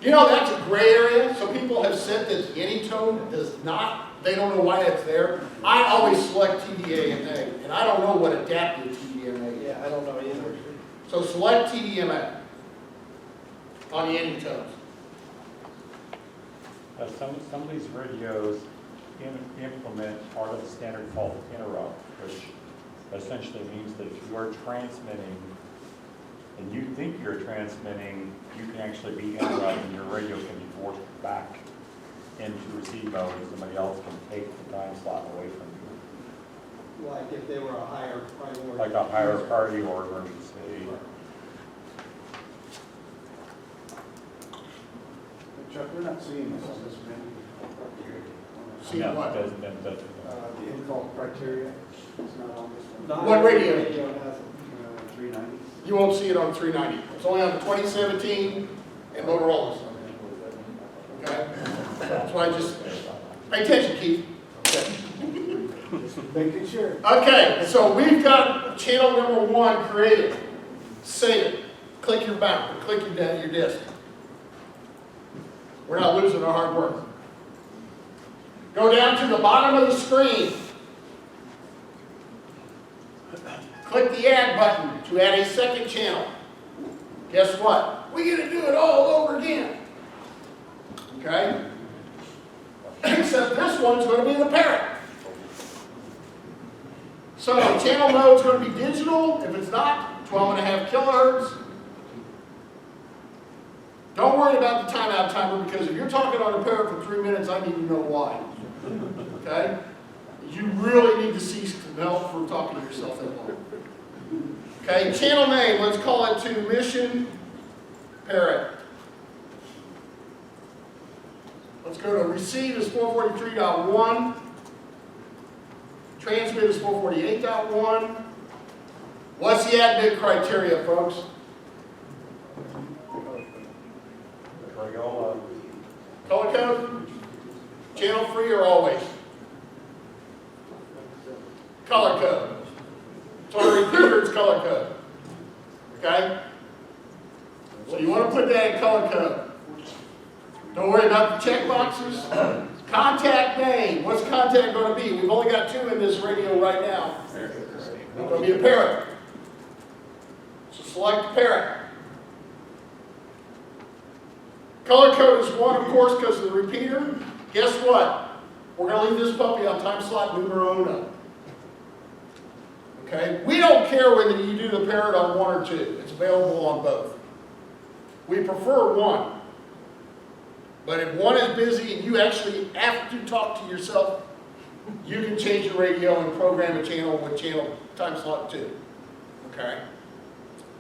You know, that's a gray area. Some people have said that any tone does not, they don't know why it's there. I always select TDMA, and I don't know what adaptive TDMA is. Yeah, I don't know either. So select TDMA on the any tones. Some of these radios implement part of the standard fault interrupt, which essentially means that if you are transmitting and you think you're transmitting, you can actually be interrupted and your radio can be forced back into receive mode and somebody else can take the time slot away from you. Like if they were a higher priority. Like a higher priority or emergency. Chuck, we're not seeing this on this menu. See No, what? it doesn't. The in-call criteria is not on this one. Not What every radio? radio has it. 390. You won't see it on 390. It's only on the 2017 and Motorola's. Okay? That's why I just, pay attention, Keith. Okay. Making sure. Okay, so we've got channel number 1 created. Save it. Click your bound. Click your disk. We're not losing our hard work. Go down to the bottom of the screen. Click the add button to add a second channel. Guess what? We get to do it all over again. Okay? Except this one's going to be the parrot. So channel mode's going to be digital. If it's not, 12.5 kilohertz. Don't worry about the timeout timer, because if you're talking on a parrot for 3 minutes, I need to know why. Okay? You really need to cease to help for talking to yourself that long. Okay, channel name, let's call it to mission parrot. Let's go to receive is 443.1. Transmit is 448.1. What's the admit criteria, folks? Color code? Channel free or always? Color code. So the repeater is color code. Okay? So you want to put that in color code. Don't worry about the check boxes. Contact name. What's contact going to be? We've only got 2 in this radio right now. It's going to be a parrot. So select parrot. Color code is 1, of course, because of the repeater. Guess what? We're going to leave this puppy on time slot numero 1. Okay? We don't care whether you do the parrot on 1 or 2. It's available on both. We prefer 1. But if 1 is busy and you actually have to talk to yourself, you can change the radio and program a channel with channel time slot 2. Okay?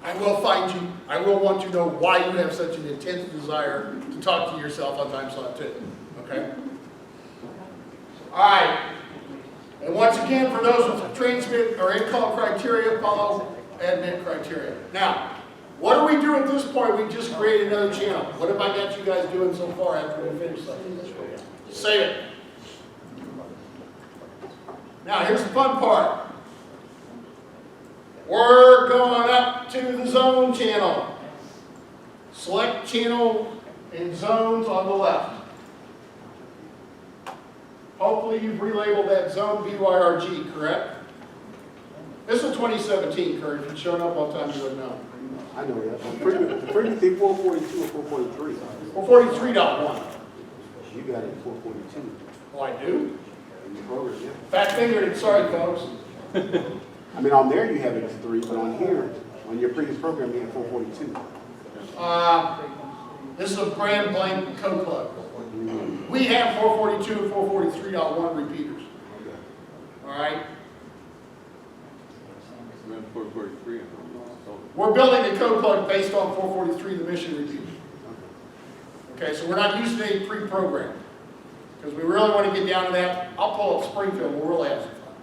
I will find you. I will want to know why you have such an intense desire to talk to yourself on time slot 2. Okay? All right. And once again, for those with transmit or in-call criteria, follow admit criteria. Now, what do we do at this point? We just created another channel. What have I got you guys doing so far after we finish something? Save it. Now, here's the fun part. We're going up to the zone channel. Select channel and zones on the left. Hopefully you've relabeled that zone BYRG, correct? This is 2017, Kurt. If you'd shown up on time, you would know. I know that. Frequency 442 or 443. 443.1. You got it 442. Oh, I do? In your program, yeah. Fat fingered, sorry, folks. I mean, on there you have it as 3, but on here, on your previous program, you had 442. This is a brand blank code plug. We have 442 and 443.1 repeaters. All right? We have 443 in them. We're building a code plug based on 443, the mission repeater. Okay, so we're not using any pre-programmed. Because we really want to get down to that. I'll pull up Springfield, we'll really have some fun.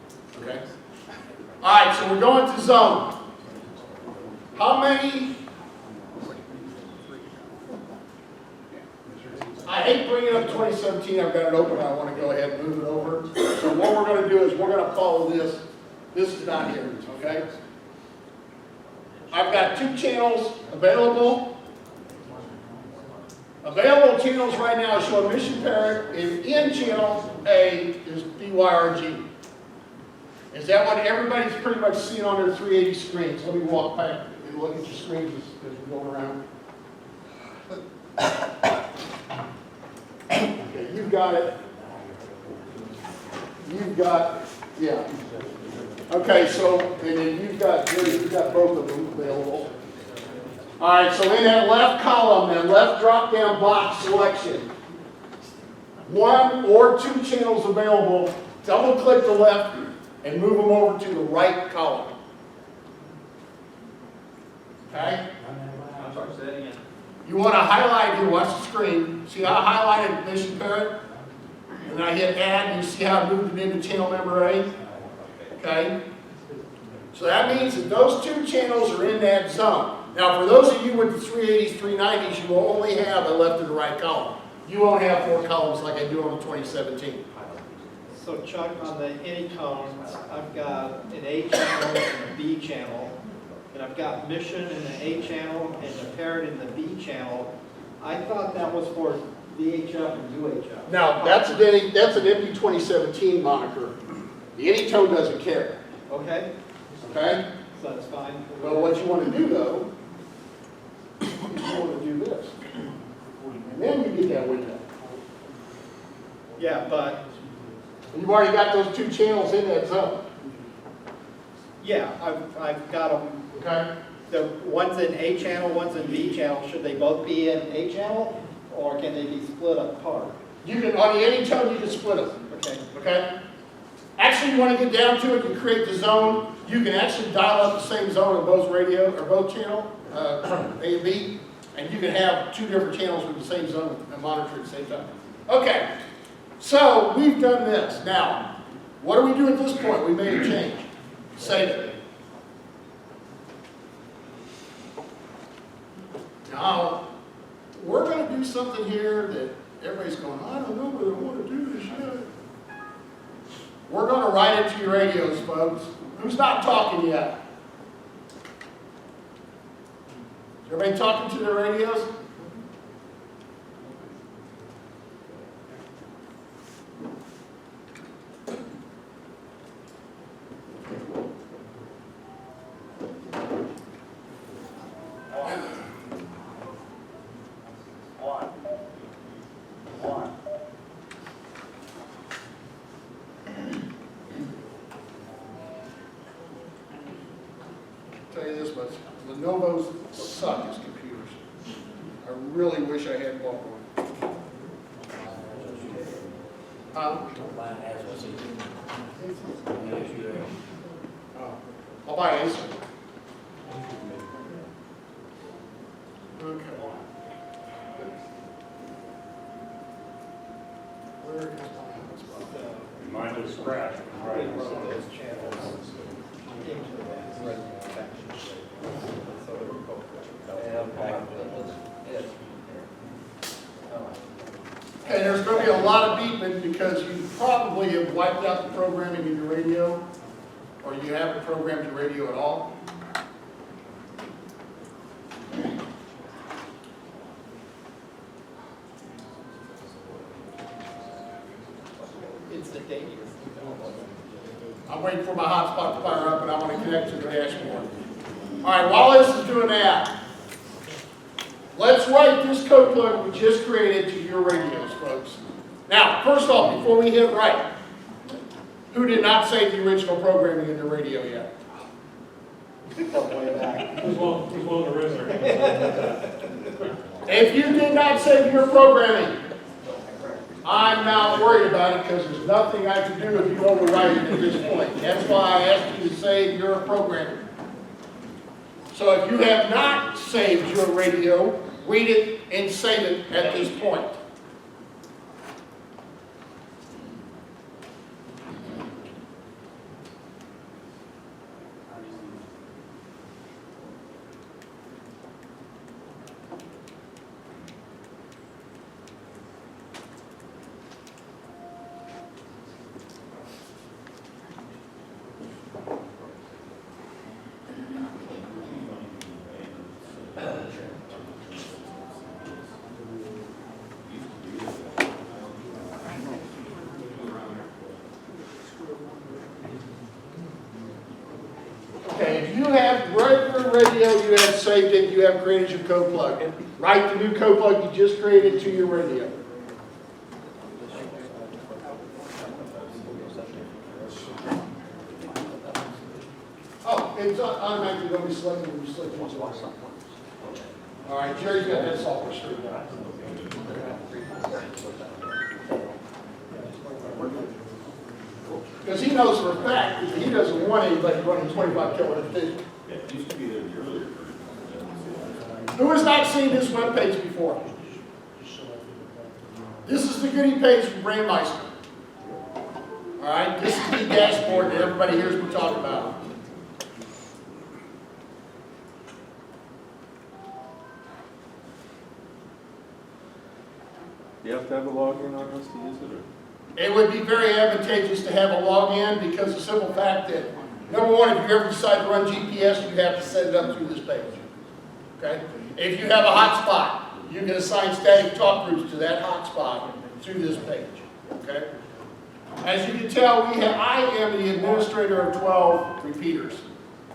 Okay? All right, so we're going to zone. How many? I hate bringing up 2017. I've got it open. I want to go ahead and move it over. So what we're going to do is we're going to follow this. This is not here, okay? I've got 2 channels available. Available channels right now show Mission Parrot, and in channel A is BYRG. Is that what everybody's pretty much seeing on their 380 screens? Let me walk back and look at your screens as we're going around. Okay, you've got it. You've got, yeah. Okay, so and then you've got both of them available. All right, so in that left column, that left drop-down box selection, 1 or 2 channels available. Double-click the left and move them over to the right column. Okay? I'm sorry, say that again. You want to highlight here, watch the screen. See how I highlighted Mission Parrot? And then I hit add, and you see how I moved it into channel number A? Okay? So that means that those 2 channels are in that zone. Now, for those of you with the 380s, 390s, you will only have a left and a right column. You won't have 4 columns like I do on the 2017. So Chuck, on the Anytones, I've got an A channel and a B channel, and I've got Mission in the A channel and the Parrot in the B channel. I thought that was for VHF and UHF. Now, that's an empty 2017 moniker. The Anytone doesn't care. Okay, Okay? so that's fine. Well, what you want to do, though, do this. And then you get that window. Yeah, but, You've already got those two channels in that zone, yeah, I've got them, okay? the one's in A channel, one's in B channel. Should they both be in A channel, or can they be split apart? You can, on the any tone, you can split them, Okay. okay? Actually, you want to get down to it, you create the zone, you can actually dial up the same zone in both radio, or both channel, A and B, and you can have two different channels with the same zone and monitor at the same time. Okay, so we've done this. Now, what do we do at this point? We made a change. Save it. Now, we're going to do something here that everybody's going, I don't know whether I want to do this yet. We're going to write it to your radios, folks. Who's not talking yet? Is everybody talking to their radios? Tell you this much, Lenovo's suck as computers. I really wish I had bought one. I'll buy Acer. Okay. Where is my hotspot? Mine is scratched, right? Those channels into that. Okay, there's going to be a lot of beeping because you probably have wiped out the programming in your radio, or you haven't programmed your radio at all. It's the data. I'm waiting for my hotspot to fire up and I want to connect to the dashboard. All right, while this is doing that, let's write this code plug we just created to your radios, folks. Now, first off, before we hit write, who did not save the original programming in the radio yet? Way back. Who's willing to risk it? If you did not save your programming, I'm not worried about it because there's nothing I can do if you overwrite it at this point. That's why I asked you to save your programming. So if you have not saved your radio, read it and save it at this point. Okay, if you have regular radio, you have saved it, you have created your code plug. Write the new code plug you just created to your radio. Oh, it's automatically going to be selected when you select one. All right, Jerry's got that software straightened out. Because he knows for a fact that he doesn't want anybody running 25 kilohertz division. Yeah, it used to be there in the earlier version. Who has not seen this web page before? This is the goodie page from Brandmeister. All right, this is the dashboard that everybody hears me talk about. You have to have a login on this to use it, or? It would be very advantageous to have a login because of the simple fact that, number one, if you ever decide to run GPS, you have to set it up through this page. Okay? If you have a hotspot, you can assign static talk groups to that hotspot through this page. Okay? As you can tell, I am the administrator of 12 repeaters.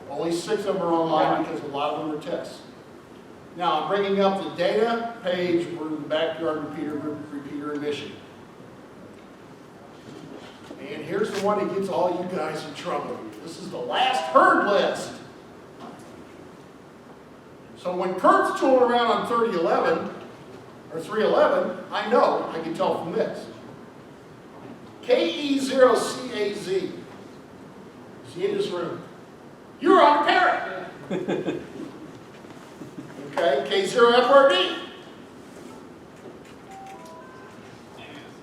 Only 6 of them are online because a lot of them are tests. Now, I'm bringing up the data page for the backyard repeater group repeater emission. And here's the one that gets all you guys in trouble. This is the last heard list. So when Kurt's tooling around on 3011, or 311, I know, I can tell from this. KE0CAZ is in this room. You're on the parrot. Okay, K0FRD.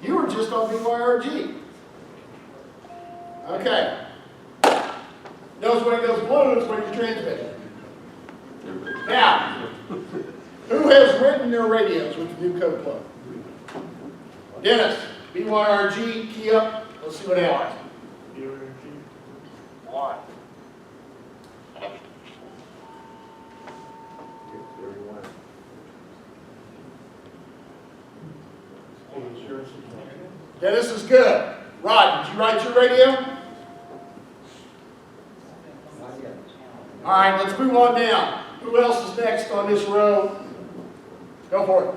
You were just on BYRG. Okay. Knows when it goes blue, it's when you transmit. Now, who has written their radios with the new code plug? Dennis, BYRG, key up. Let's see what happens. Why? Dennis is good. Rod, did you write your radio? All right, let's move on down. Who else is next on this row? Go for it.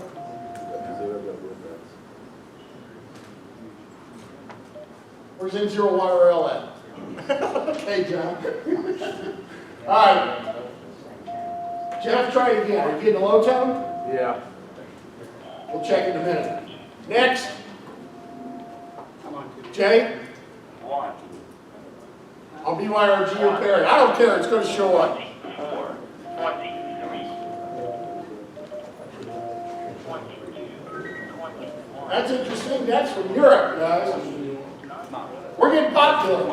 Where's N0YRL at? Okay, John. All right. Jeff, try it again. Are you getting a low tone? Yeah. We'll check in a minute. Next. Jay? Why? On BYRG or Perry. I don't care. It's going to show up. 23. That's interesting. That's from Europe, guys. We're getting popular.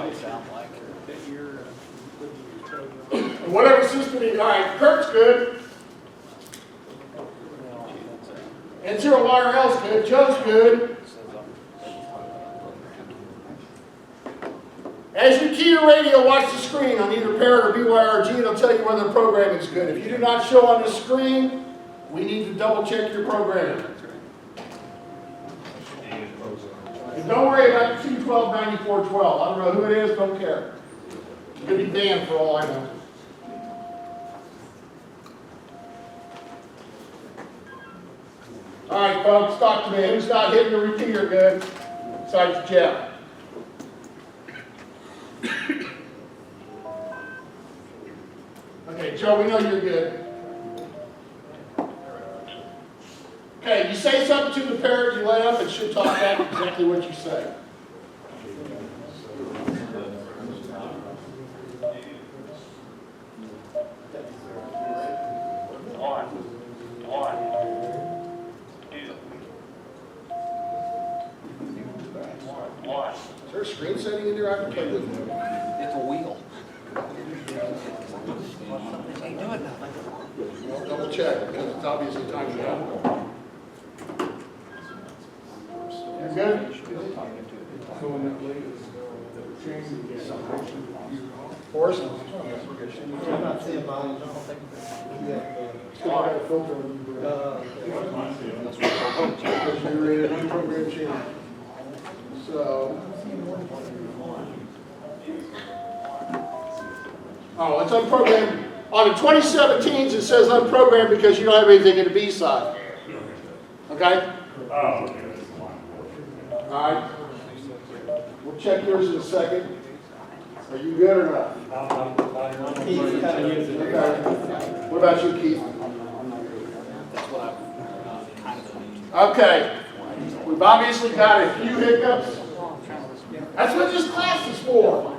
Whatever system you, all right, Kurt's good. N0YRL's good. Joe's good. As you key your radio, watch the screen on either Parrot or BYRG. It'll tell you whether the programming is good. If you do not show on the screen, we need to double check your programming. And don't worry about 212-9412. I don't know who it is, don't care. It could be banned for all I know. All right, folks, talk to me. Who's not hitting the repeater good? Besides Jeff. Okay, Joe, we know you're good. Okay, you say something to the parrot, you let up, it should talk back exactly what you say. Is there a screen setting in there I can play with? It's a wheel. Ain't doing nothing. Well, double check, because it's obviously timed out. You good? Forrest? I'm not seeing mine. Still got a filter on you. Because you're in a new program channel. So. Oh, it's unprogrammed. On the 2017s, it says unprogrammed because you don't have anything in the B side. Okay? Oh, okay. All right. We'll check yours in a second. Are you good or not? Okay. What about you, Keith? Okay. We've obviously got a few hiccups. That's what this class is for.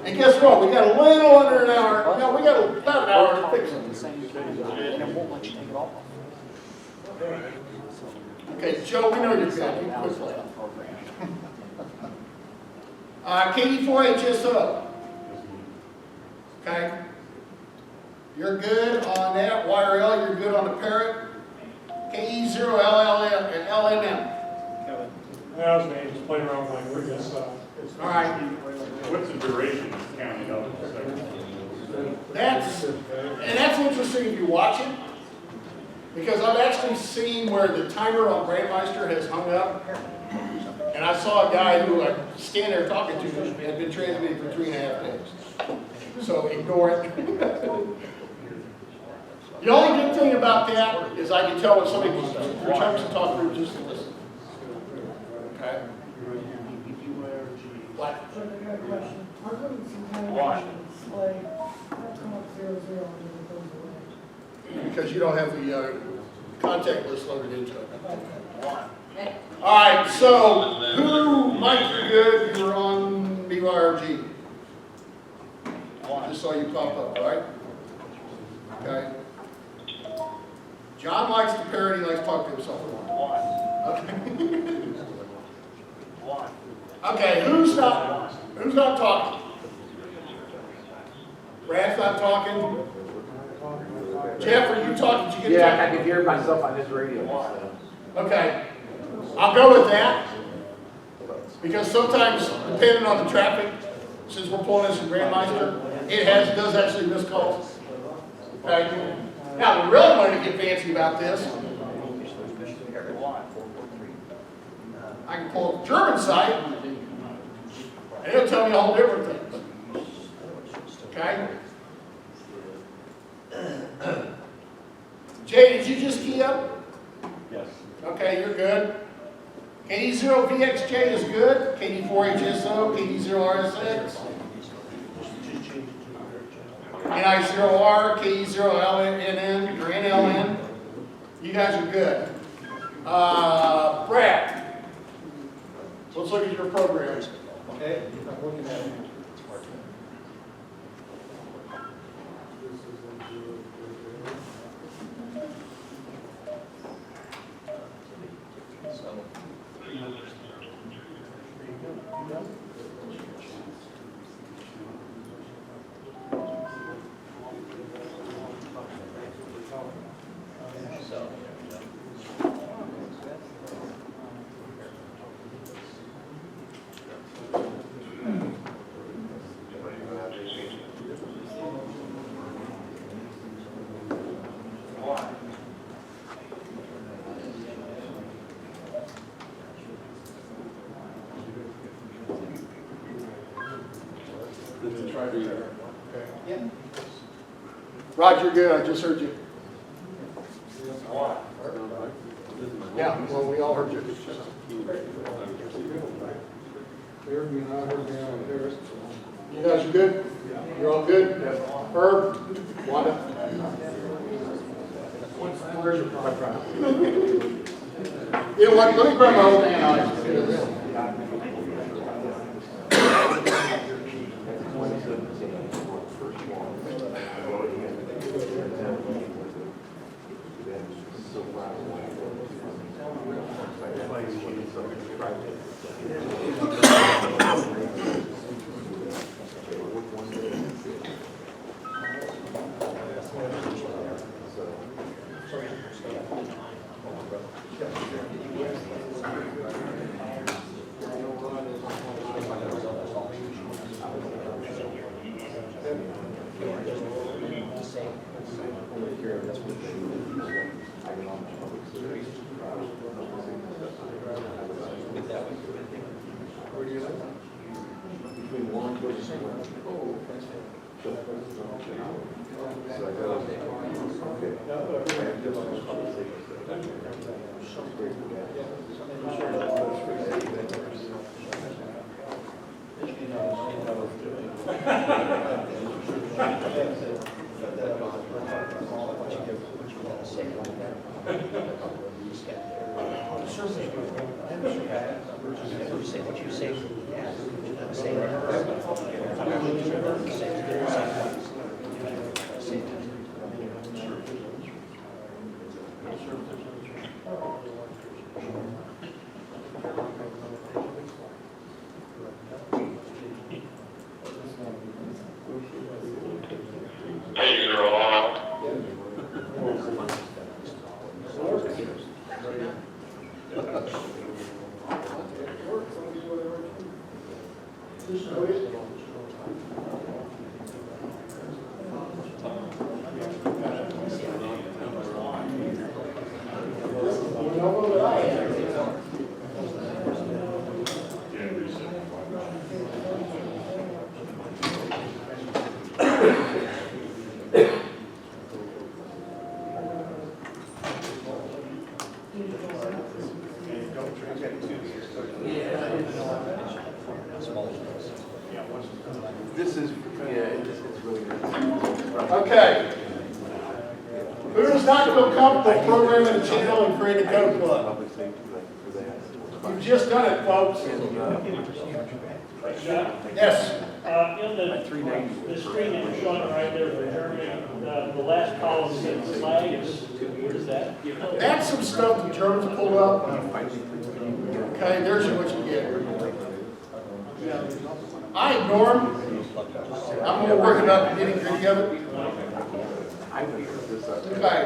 And guess what? We got a little under an hour. No, we got about an hour to fix it. Okay, Joe, we know you're good. You quickly. KE4HSO. Okay. You're good on that. YRL, you're good on the Parrot. KE0LLM. I was going to just play around with my word stuff. All right. What's the duration counting up? That's interesting if you watch it, because I've actually seen where the timer on Grandmeister has hung up, and I saw a guy who I stand there talking to had been transmitting for 3.5 days. So ignore it. The only good thing about that is I can tell when somebody returns to talk through just to listen. Okay? What? So I got a question. I'm putting some kind of display, that come up 00 and then it goes away. Because you don't have the contact list loaded into it. All right, so who, Mike, you're good, you're on BYRG. Just saw you pop up, all right? Okay. John likes to parody, likes to talk to himself a lot. Okay. Okay, who's not talking? Brad's not talking? Jeff, are you talking? Did you get Yeah, I that? can hear myself on this radio. So. Okay, I'll go with that. Because sometimes, depending on the traffic, since we're pulling this in Grandmeister, it does actually miss calls. Okay? Now, we really wanted to get fancy about this. I can pull up the German site, and it'll tell me a whole different thing. Okay? Jay, did you just key up? Yes. Okay, you're good. KD0VXJ is good. KD4HSO, KD0RSX. NI0R, KD0LNN, or NLN. You guys are good. Brad, let's look at your programs. Okay, I'm looking at it. Roger, you're good. I just heard you. Yeah, well, we all heard you. You guys are good? You're all good? Herb? Wanda? Where's your product? You know what? Let me grab my old man on. Okay. Who does not feel comfortable programming a channel and creating a code plug? You've just done it, folks. Yes. In the screen that you're showing right there for Germany, the last column says flags. What is that? That's some stuff the Germans pulled up. Okay, there's what you get. I ignore them. I'm going to work it up and getting gritty of it. Okay.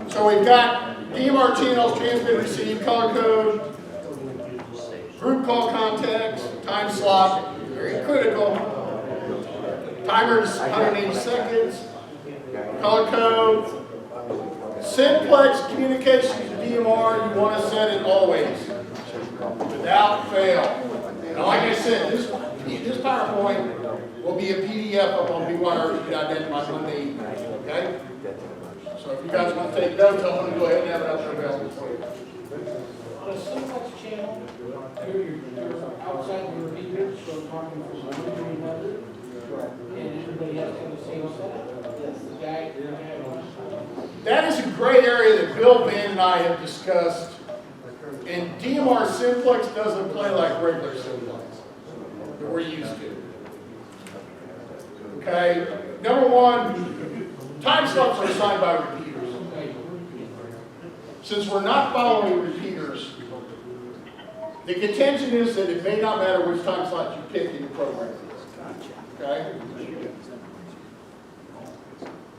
So we've got DMR channels, transmit, receive, color code, group call context, time slot, very critical. Timers, 180 seconds. Color code. Simplex communications DMR, you want to set it always. Without fail. And like I said, this PowerPoint will be a PDF up on BYRG.net by Monday evening. Okay? So if you guys want to take notes, I'm going to go ahead and have it up there available for you. On a simplex channel, you're outside the repeater, so talking from one to another, and everybody has to have the same setup. That's the guy. That is a gray area that Bill Van and I have discussed. And DMR simplex doesn't play like regular simplex that we're used to. Okay? Number one, time slots are assigned by repeaters. Since we're not following repeaters, the contention is that it may not matter which time slot you pick in the program. Okay?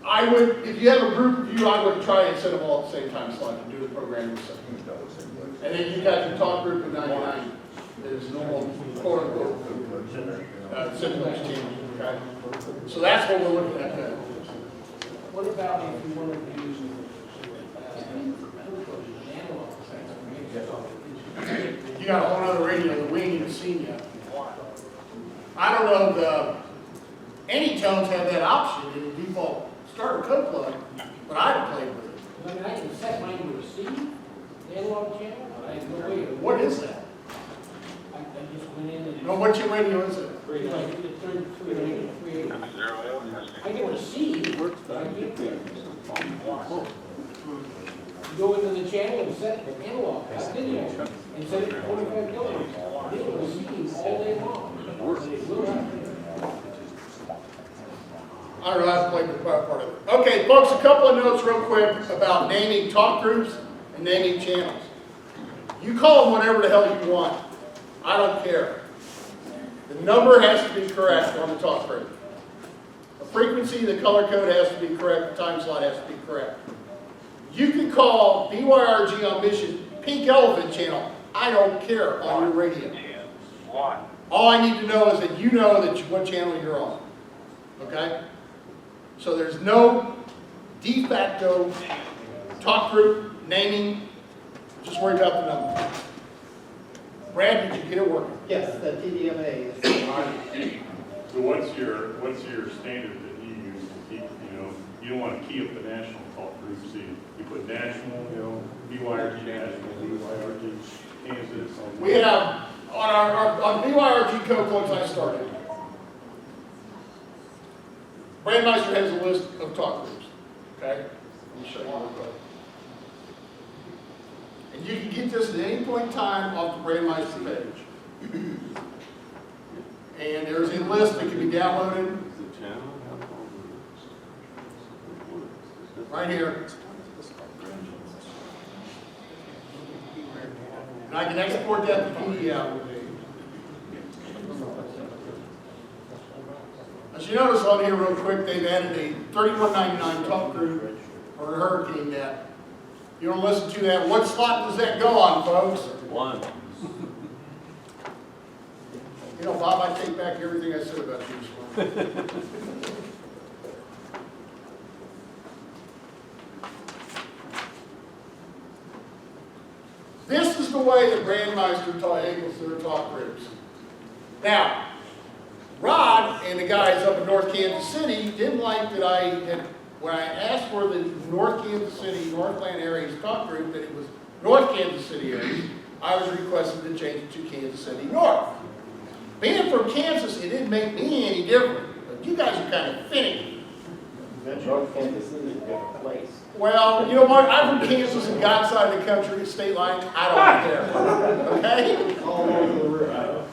I would, if you have a group view, I would try and set them all at the same time slot and do the program yourself. And then you got your talk group of 99 that is normal, quote unquote, simplex channel. Okay? So that's what we're looking at now. What about if you want to use analog? You got a whole other radio that we ain't even seen yet. I don't know if any tones have that option in the default starter code plug, but I haven't played with it. I mean, I can set mine to receive the analog channel, but I have no way of. What is that? I just went in and. No, what your radio is it? Like the third, I can receive, but I can't. You go into the channel and set the analog, video, and set it to 45 kilohertz. It will receive all day long. And it will not. I don't know, I haven't played with part of it. Okay, folks, a couple of notes real quick about naming talk groups and naming channels. You call them whatever the hell you want. I don't care. The number has to be correct on the talk group. The frequency, the color code has to be correct, the time slot has to be correct. You can call BYRG on mission Pink Elephant channel. I don't care on your radio. All I need to know is that you know that what channel you're on. Okay? So there's no de facto talk group naming. Just worry about the number. Brad, did you get it working? Yes, the TDMA is. So what's your standard that you use to keep, you don't want to key up the national talk groups, so you put national, BYRG national, BYRG Kansas. We have, on BYRG code plugs I started, Brandmeister has a list of talk groups, okay? Let me show you real quick. And you can get this at any point in time off the Brandmeister page. And there's a list that can be downloaded right here. And I can export that to PDF. As you notice on here real quick, they've added a 3199 talk group or a hurricane net. You don't listen to that. What slot does that go on, folks? 1. You know, Bob, I take back everything I said about you this morning. This is the way that Brandmeister handles their talk groups. Now, Rod and the guys up in North Kansas City didn't like that I had, when I asked for the North Kansas City, Northland areas talk group, that it was North Kansas City areas, I was requested to change it to Kansas City North. Being from Kansas, it didn't make me any different, but you guys are kind of finicky. North Kansas City is a different place. Well, you know what, I'm from Kansas and God's side of the country, state line, I don't care, okay? All over the river.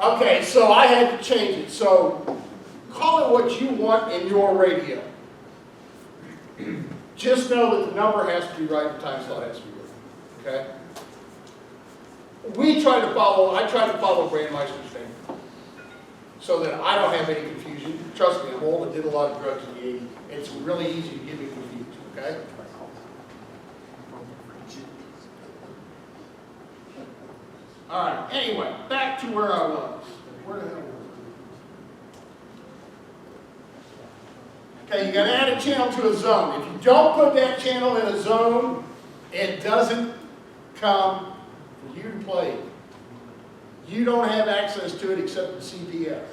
Okay, so I had to change it, so call it what you want in your radio. Just know that the number has to be right, the time slot has to be right, okay? I try to follow Brandmeister's thing, so that I don't have any confusion. Trust me, I'm old and did a lot of drugs in the 80s. It's really easy to get me confused, okay? All right, anyway, back to where I was. Where the hell was I? Okay, you gotta add a channel to a zone. If you don't put that channel in a zone, it doesn't come for you to play. You don't have access to it except the CPS.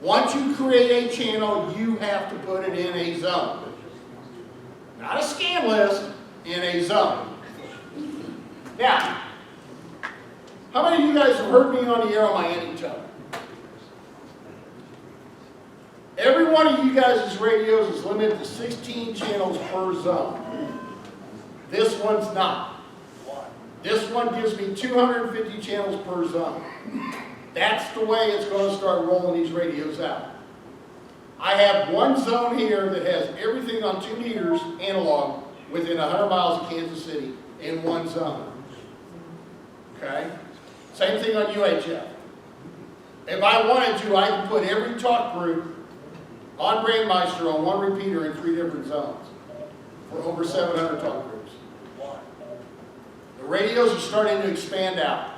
Once you create a channel, you have to put it in a zone. Not a scan list, in a zone. Now, how many of you guys have heard me on the air on my anytone? Every one of you guys' radios is limited to 16 channels per zone. This one's not. This one gives me 250 channels per zone. That's the way it's going to start rolling these radios out. I have one zone here that has everything on 2 meters analog within 100 miles of Kansas City in one zone. Okay? Same thing on UHF. If I wanted to, I could put every talk group on Brandmeister on one repeater in 3 different zones for over 700 talk groups. The radios are starting to expand out.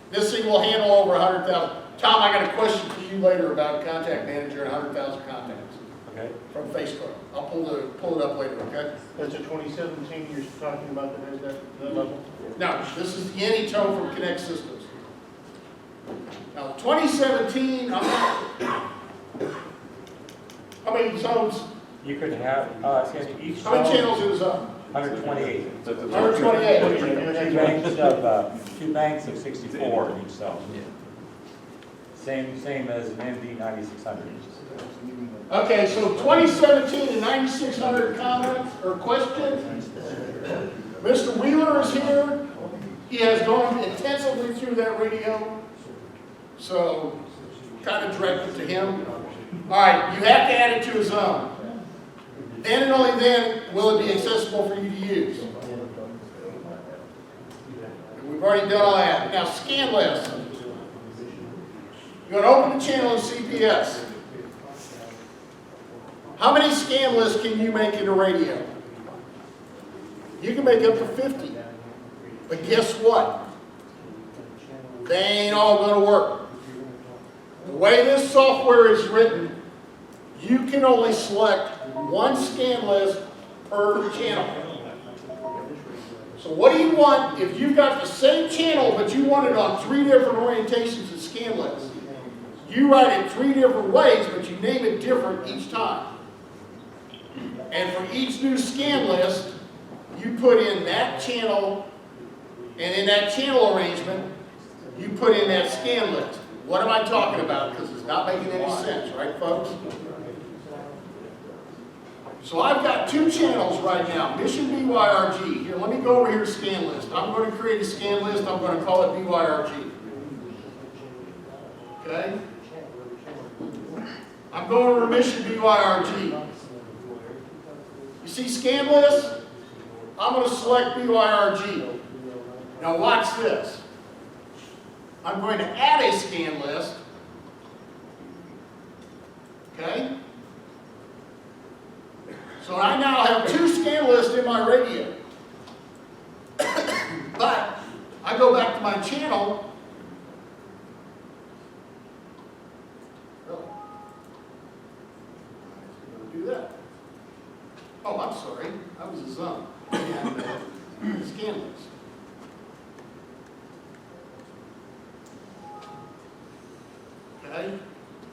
This thing will handle over 100,000. Tom, I got a question for you later about a contact manager and 100,000 contacts. Okay. From Facebook. I'll pull it up later, okay? That's a 2017 you're talking about that has that level? No, this is the anytone from Connect Systems. Now, 2017, how many zones, You could have, each how many zone, channels in a zone? 128. 128. Two banks of 64 in each zone. Same as an MD 9600. Okay, so 2017 and 9600 comments or questions? Mr. Wheeler is here. He has gone intensively through that radio. So, kind of direct it to him. All right, you have to add it to a zone. Then and only then will it be accessible for you to use. We've already done all that. Now, scan list. You're going to open the channel in CPS. How many scan lists can you make in a radio? You can make up to 50. But guess what? They ain't all going to work. The way this software is written, you can only select one scan list per channel. So what do you want if you've got the same channel but you want it on 3 different orientations and scan lists? You write it 3 different ways, but you name it different each time. And for each new scan list, you put in that channel, and in that channel arrangement, you put in that scan list. What am I talking about? Because it's not making any sense, right, folks? So I've got 2 channels right now, Mission BYRG. Here, let me go over here to scan list. I'm going to create a scan list. I'm going to call it BYRG. Okay? I'm going over to Mission BYRG. You see scan list? I'm going to select BYRG. Now watch this. I'm going to add a scan list. Okay? So I now have 2 scan lists in my radio. But I go back to my channel. Really? Do that. Oh, I'm sorry. That was a zone. And scan list. Okay?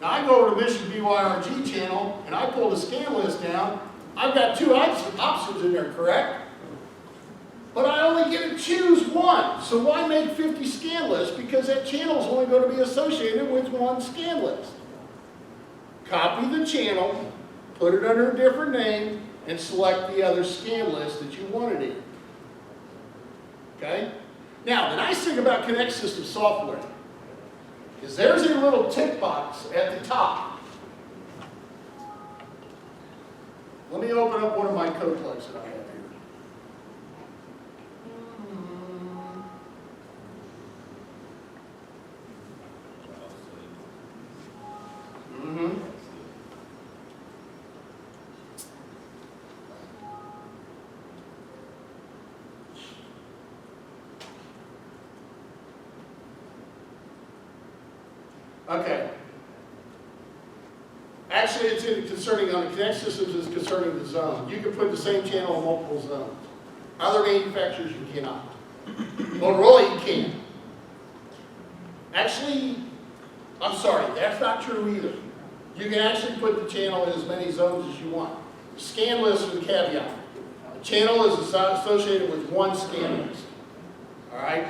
Now I go over to Mission BYRG channel and I pull the scan list down. I've got 2 options in there, correct? But I only get to choose one. So why make 50 scan lists? Because that channel is only going to be associated with one scan list. Copy the channel, put it under a different name, and select the other scan list that you want it in. Okay? Now, the nice thing about Connect System software is there's a little tick box at the top. Let me open up one of my code plugs that I have here. Okay. Actually, it's concerning on the Connect Systems is concerning the zone. You can put the same channel in multiple zones. Other manufacturers, you cannot. Motorola, you can. Actually, I'm sorry, that's not true either. You can actually put the channel in as many zones as you want. Scan list with a caveat. The channel is associated with one scan list. All right?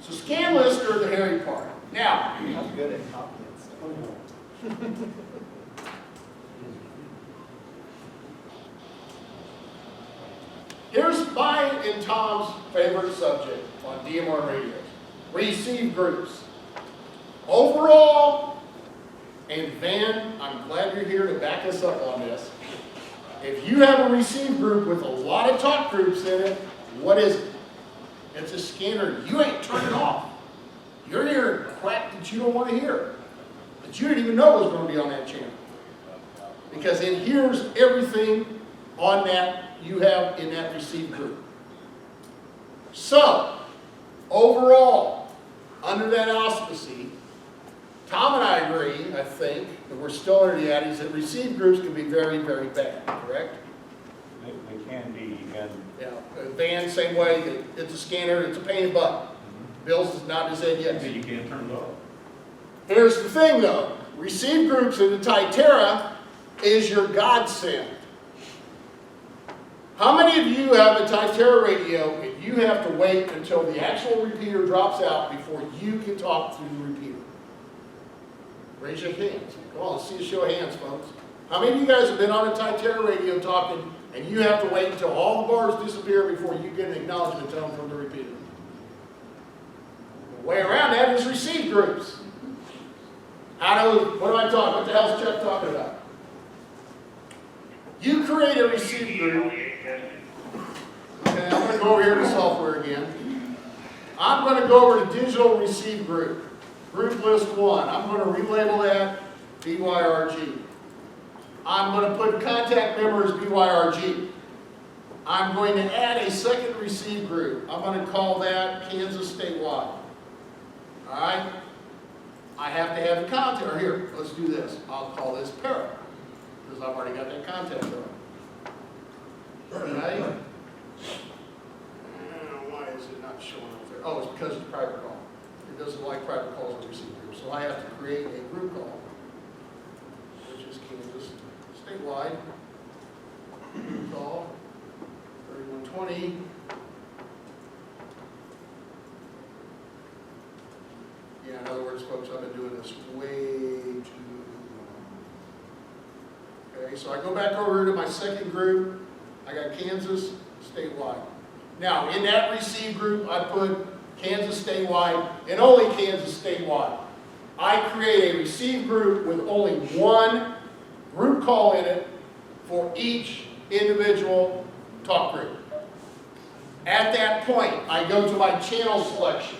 So scan lists are the hairy part. Now, I'm good at confidence. here's my and Tom's favorite subject on DMR radios. Receive groups. Overall, and Van, I'm glad you're here to back us up on this. If you have a receive group with a lot of talk groups in it, what is it? It's a scanner you ain't turning off. You're hearing crap that you don't want to hear, that you didn't even know was going to be on that channel. Because it hears everything on that you have in that receive group. So, overall, under that auspice, Tom and I agree, I think, that we're still under the adage that receive groups can be very, very bad, correct? They can be, you can. Yeah, Van, same way, it's a scanner, it's a pain in the butt. Bill's not his head yet. You can't turn it off. Here's the thing though, receive groups in the Titera is your godsend. How many of you have a Titera radio and you have to wait until the actual repeater drops out before you can talk through the repeater? Raise your hands. Come on, let's see a show of hands, folks. How many of you guys have been on a Titera radio talking and you have to wait until all the bars disappear before you get an acknowledgement tone from the repeater? The way around that is receive groups. What am I talking? What the hell is Chuck talking about? You create a receive group. Okay, I'm going to go over here to software again. I'm going to go over to digital receive group. Group list 1. I'm going to relabel that BYRG. I'm going to put contact member as BYRG. I'm going to add a second receive group. I'm going to call that Kansas Statewide. All right? I have to have the contact, or here, let's do this. I'll call this Para, because I've already got that contact on. Okay? Why is it not showing up there? Oh, it's because it's private call. It doesn't like private calls on receive group. So I have to create a group call, which is Kansas Statewide. Group call, 3120. Yeah, in other words, folks, I've been doing this way too long. Okay, so I go back over to my second group. I got Kansas Statewide. Now, in that receive group, I put Kansas Statewide and only Kansas Statewide. I create a receive group with only one group call in it for each individual talk group. At that point, I go to my channel selection.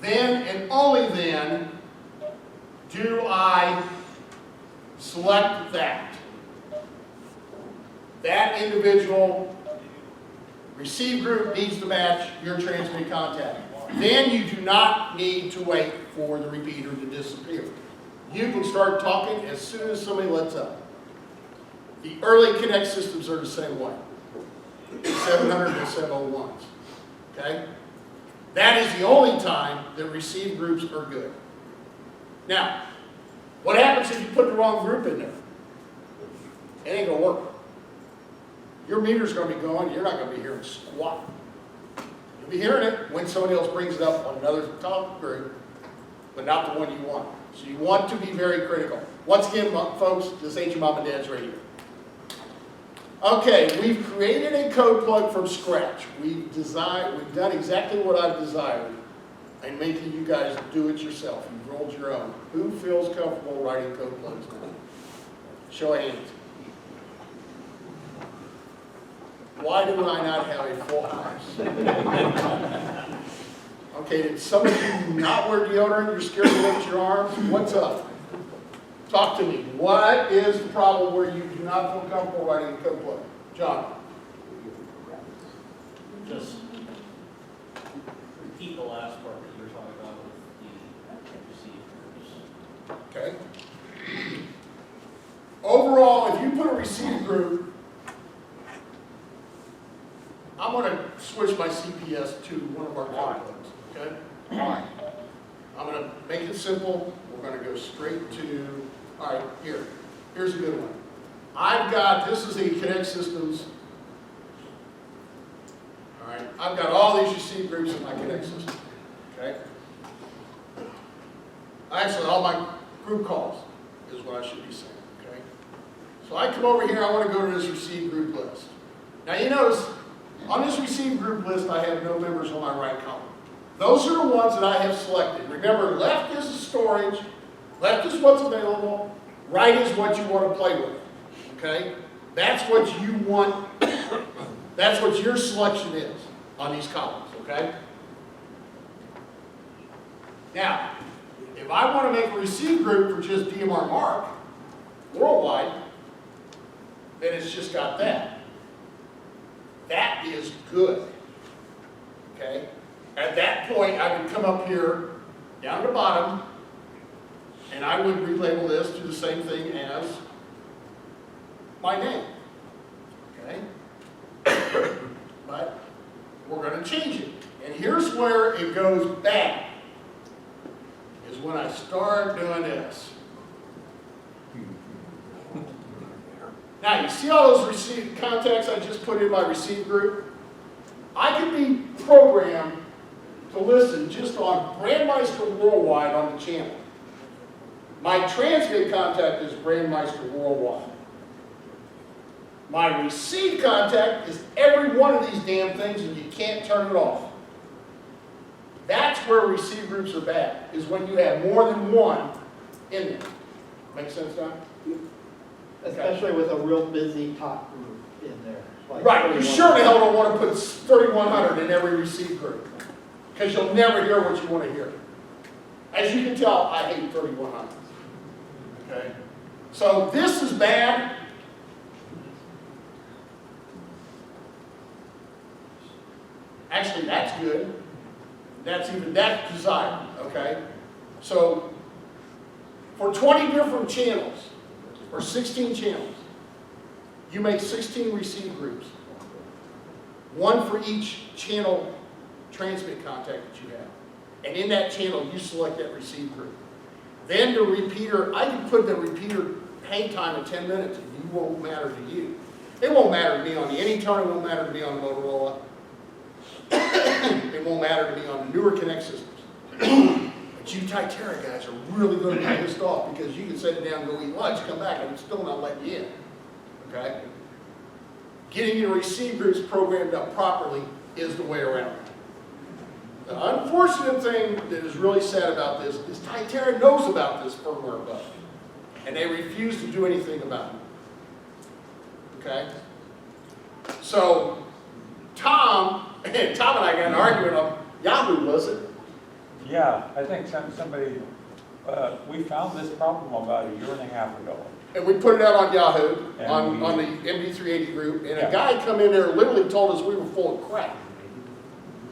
Then and only then do I select that. That individual receive group needs to match your transmitting contact. Then you do not need to wait for the repeater to disappear. You can start talking as soon as somebody lets up. The early Connect systems are the same way. 700 and 701s. Okay? That is the only time that receive groups are good. Now, what happens if you put the wrong group in there? It ain't going to work. Your meter's going to be going, you're not going to be hearing squat. You'll be hearing it when somebody else brings it up on another talk group. but not the one you want. So you want to be very critical. Once again, folks, this ain't your mom and dad's radio. Okay, we've created a code plug from scratch. We've done exactly what I've desired and making you guys do it yourself. You've rolled your own. Who feels comfortable writing code plugs now? Show of hands. Why do I not have a full house? Okay, did some of you not wear deodorant? You're scared to lift your arms? What's up? Talk to me. What is the problem where you do not feel comfortable writing a code plug? John? Just repeat the last part that you were talking about with the receivers. Okay. Overall, if you put a receive group, I'm going to switch my CPS to one of our code plugs. Okay? I'm going to make it simple. We're going to go straight to, all right, here's a good one. I've got, this is a Connect Systems. All right, I've got all these receive groups in my Connect system. Okay? Actually, all my group calls is what I should be saying. Okay? So I come over here, I want to go to this receive group list. Now you notice, on this receive group list, I have no members on my right column. Those are the ones that I have selected. Remember, left is the storage, left is what's available, right is what you want to play with. Okay? That's what you want, that's what your selection is on these columns. Okay? Now, if I want to make a receive group for just DMR Mark, worldwide, then it's just got that. That is good. Okay? At that point, I would come up here, down to the bottom, and I would relabel this to the same thing as my name. Okay? But we're going to change it. And here's where it goes bad, is when I start doing this. Now, you see all those receive contacts I just put in my receive group? I could be programmed to listen just on Brandmeister Worldwide on the channel. My transmit contact is Brandmeister Worldwide. My receive contact is every one of these damn things, and you can't turn it off. That's where receive groups are bad, is when you have more than one in there. Make sense, Don? Especially with a real busy talk group in there. Like Right, you sure the hell don't want to put 3,100 in every receive group, because you'll never hear what you want to hear. As you can tell, I hate 3,100. Okay? So this is bad. Actually, that's good. That's desired. Okay? So for 20 different channels, or 16 channels, you make 16 receive groups. One for each channel transmit contact that you have. And in that channel, you select that receive group. Then the repeater, I can put the repeater hang time at 10 minutes, and it won't matter to you. It won't matter to me on the Anytone, it won't matter to me on the Motorola. It won't matter to me on the newer Connect systems. But you Titera guys are really going to be pissed off, because you can sit down and go eat lunch, come back, and it's still not letting you in. Okay? Getting your receive groups programmed up properly is the way around. The unfortunate thing that is really sad about this is Titera knows about this firmware bug, and they refuse to do anything about it. Okay? So, Tom and I got an argument on Yahoo, was it? Yeah, I think somebody, we found this problem about a year and a half ago. And we put it out on Yahoo, And on the MD380 group, and Yeah. a guy come in there and literally told us we were full of crap.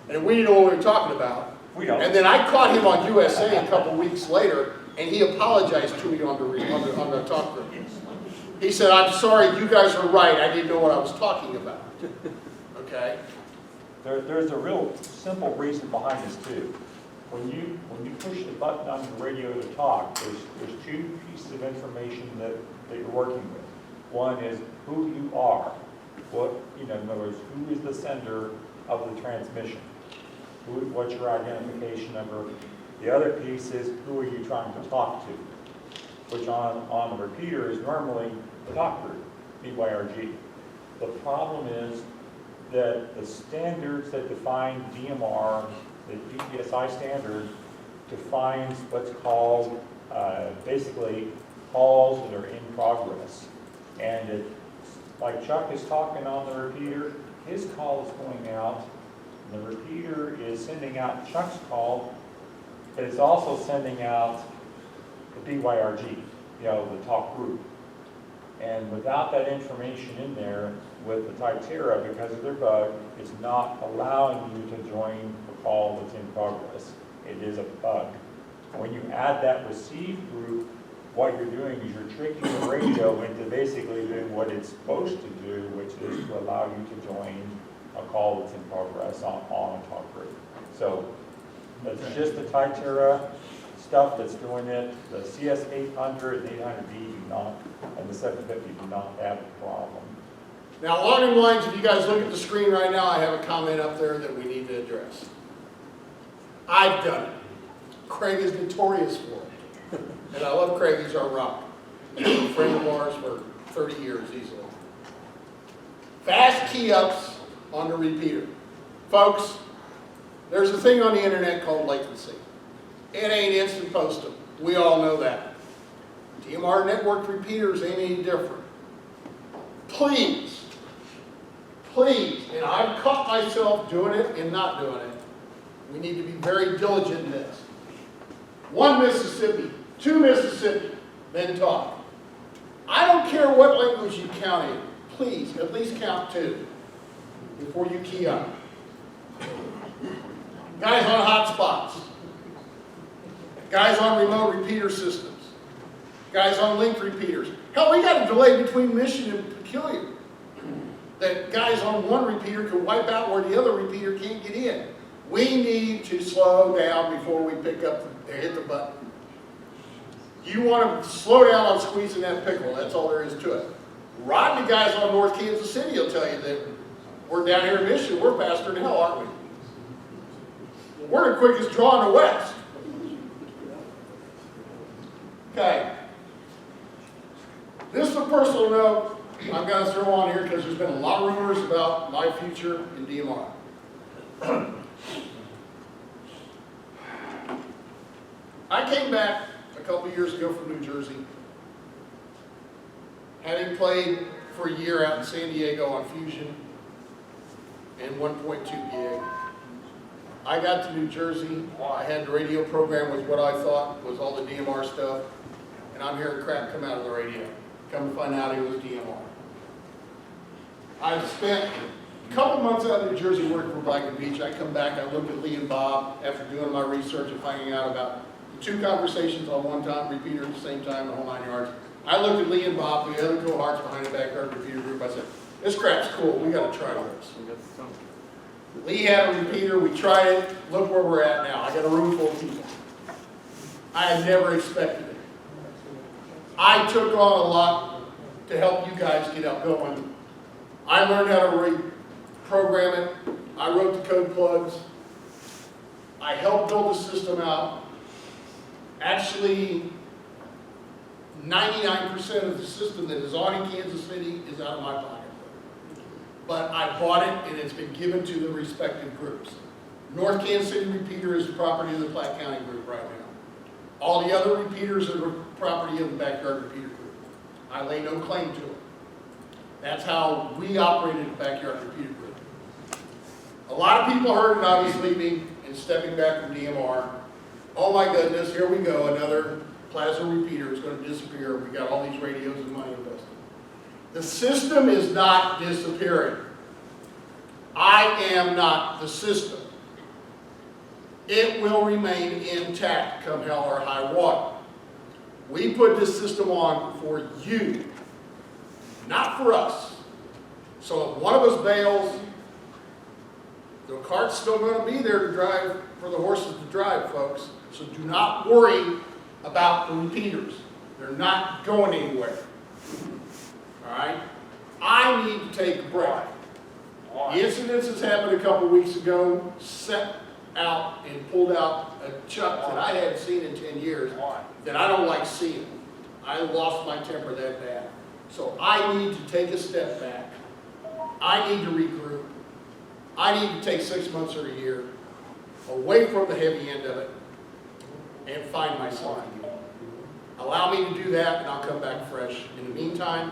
And we didn't know what we were talking about. We don't. And then I caught him on USA a couple weeks later, and he apologized to me on the talk group. He said, "I'm sorry, you guys were right. I didn't know what I was talking about." Okay? There's a real simple reason behind this too. When you push the button on the radio to talk, there's two pieces of information that you're working with. One is who you are. In other words, who is the sender of the transmission? What's your identification number? The other piece is, who are you trying to talk to? Which on the repeater is normally the talk group, BYRG. The problem is that the standards that define DMR, the DPSI standard, defines what's called basically calls that are in progress. And it, like Chuck is talking on the repeater, his call is going out, the repeater is sending out Chuck's call, but it's also sending out the BYRG, the talk group. And without that information in there with the Typtera, because of their bug, it's not allowing you to join the call that's in progress. It is a bug. When you add that receive group, what you're doing is you're tricking the radio into basically doing what it's supposed to do, which is to allow you to join a call that's in progress on a talk group. So it's just the Typtera stuff that's doing it. The CS800 and 800B do not, and the 750 do not have a problem. Now, along the lines, if you guys look at the screen right now, I have a comment up there that we need to address. I've done it. Craig is notorious for it. And I love Craig, he's our rock. He's been a friend of ours for 30 years easily. Fast key ups on the repeater. Folks, there's a thing on the internet called latency. It ain't instant posting. We all know that. DMR network repeaters ain't any different. Please, and I've caught myself doing it and not doing it. We need to be very diligent in this. 1 Mississippi, 2 Mississippi, then talk. I don't care what language you count in. Please, at least count 2 before you key up. Guys on hotspots. Guys on remote repeater systems. Guys on link repeaters. Hell, we got a delay between Mission and Peculiar. That guys on one repeater can wipe out where the other repeater can't get in. We need to slow down before we pick up and hit the button. You want to slow down on squeezing that pickle. That's all there is to it. Rod and the guys on North Kansas City will tell you that we're down here in Mission, we're faster than hell, aren't we? We're the quickest draw in the West. Okay. This is a personal note I'm going to throw on here because there's been a lot of rumors about my future in DMR. I came back a couple years ago from New Jersey, having played for a year out in San Diego on Fusion and 1.2 gig. I got to New Jersey, I had the radio program with what I thought was all the DMR stuff, and I'm hearing crap come out of the radio. Come to find out it was DMR. I spent a couple months out in New Jersey working for Black and Beach. I come back, I looked at Lee and Bob after doing my research and finding out about the 2 conversations on one time, repeater at the same time, the whole 9 yards. I looked at Lee and Bob, the other cohorts behind the backyard repeater group. I said, this crap's cool, we got to try this. Lee had a repeater, we tried it, look where we're at now. I got a room full of people. I had never expected it. I took on a lot to help you guys get up going. I learned how to reprogram it. I wrote the code plugs. I helped build the system out. Actually, 99% of the system that is on in Kansas City is out of my pocket. But I bought it and it's been given to the respective groups. North Kansas City repeater is the property of the Platte County group right now. All the other repeaters are the property of the backyard repeater group. I lay no claim to it. That's how we operated the backyard repeater group. A lot of people heard it obviously me and stepping back from DMR. Oh my goodness, here we go, another plasma repeater is going to disappear. We got all these radios and money invested. The system is not disappearing. I am not the system. It will remain intact come hell or high water. We put this system on for you, not for us. So if one of us bails, the cart's still going to be there to drive, for the horses to drive, folks. So do not worry about the repeaters. They're not going anywhere. All right? I need to take a break. The incidences happened a couple weeks ago. out and pulled out a chuck that I hadn't seen in 10 years that I don't like seeing. I lost my temper that bad. So I need to take a step back. I need to regroup. I need to take 6 months or a year away from the heavy end of it and find myself again. Allow me to do that and I'll come back fresh. In the meantime,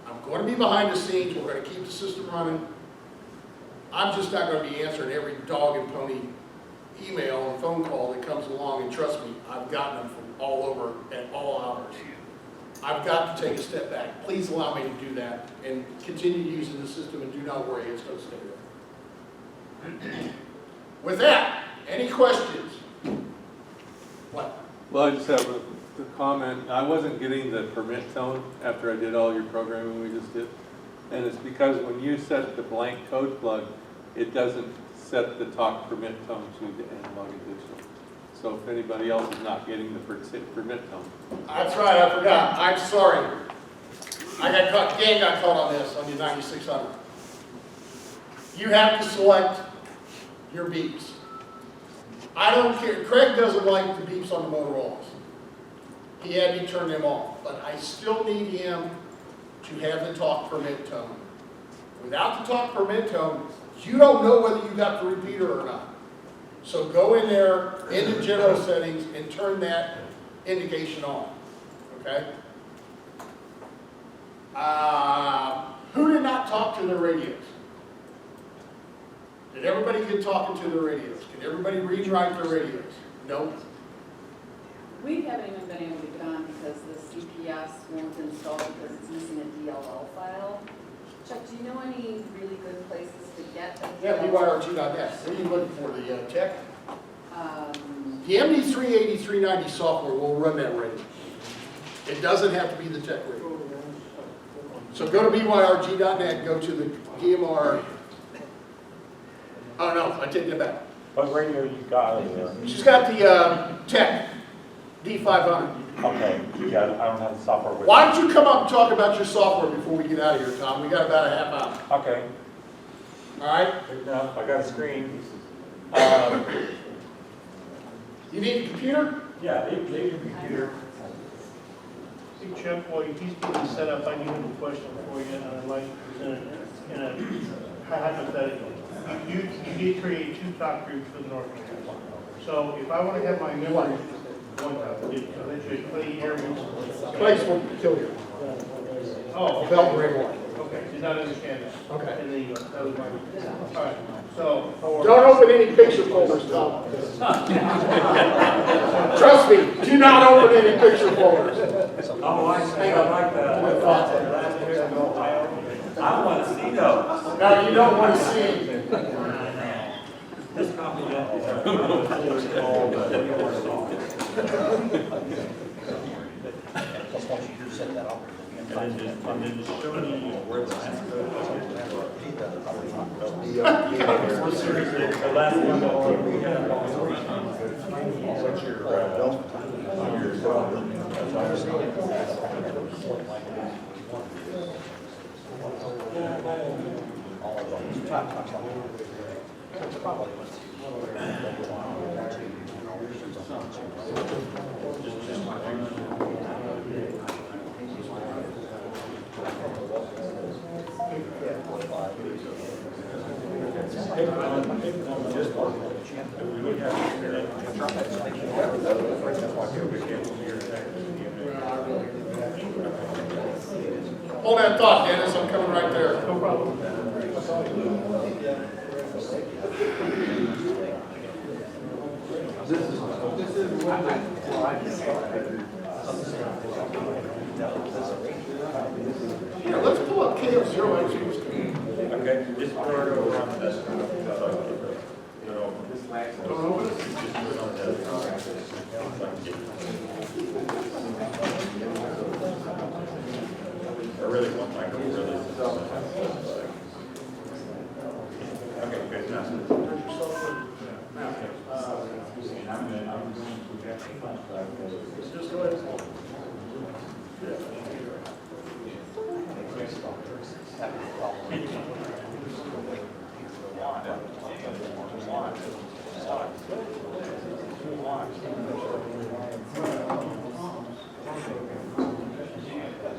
I'm going to be behind the scenes. We're going to keep the system running. I'm just not going to be answering every dog and pony email and phone call that comes along, and trust me, I've gotten them from all over at all hours. I've got to take a step back. Please allow me to do that and continue using the system, and do not worry, it's going to stay there. With that, any questions? What? Well, I just have a comment. I wasn't getting the permit tone after I did all your programming we just did. And it's because when you set the blank code plug, it doesn't set the talk permit tone to the analog and digital. So if anybody else is not getting the permit tone. That's right, I forgot. I'm sorry. I got caught, Dan got caught on this, on the 9600. You have to select your beeps. I don't care, Craig doesn't like the beeps on the Motorola's. He had me turn them off, but I still need him to have the talk permit tone. Without the talk permit tone, you don't know whether you got the repeater or not. So go in there, into general settings, and turn that indication on, okay? Who did not talk to their radios? Did everybody get talking to their radios? Can everybody read and write their radios? No? We haven't even been able to get on because the CPS won't install because it's missing a DLL file. Chuck, do you know any really good places to get a DLL? Yeah, BYRG.net. What are you looking for, the tech? The MD380-390 software will run that radio. It doesn't have to be the tech radio. So go to BYRG.net, go to the DMR. Oh no, I take that back. What radio you got over there? She's got the tech D500. Okay, yeah, I don't have the software with me. Why don't you come up and talk about your software before we get out of here, Tom? We got about a half hour. Okay. All right? Good enough. I got a screen. You need a computer? Yeah, they need a computer. Hey Chuck, while he's getting set up, I do have a question for you, and I'd like to present it in a hypothetical. You did create 2 talk groups for the North Carolina. So if I want to have my members, one talk, Clay Airman's. Clay's will kill you. Oh, Belt and red one. okay, did not understand that. Okay. And then, that was my, all right, so. Don't open any picture folders, Tom. Trust me, do not open any picture folders. Oh, I see. I like that. I want to see those. No, you don't want to see. This copy and then just show me where the last one. What's your Hold that thought, Dennis. I'm coming right there. No problem. Yeah, let's pull up KF0 and see what's going on. Okay, just start over on this. Don't open it? I really want my goal really. Okay, good. Just go ahead.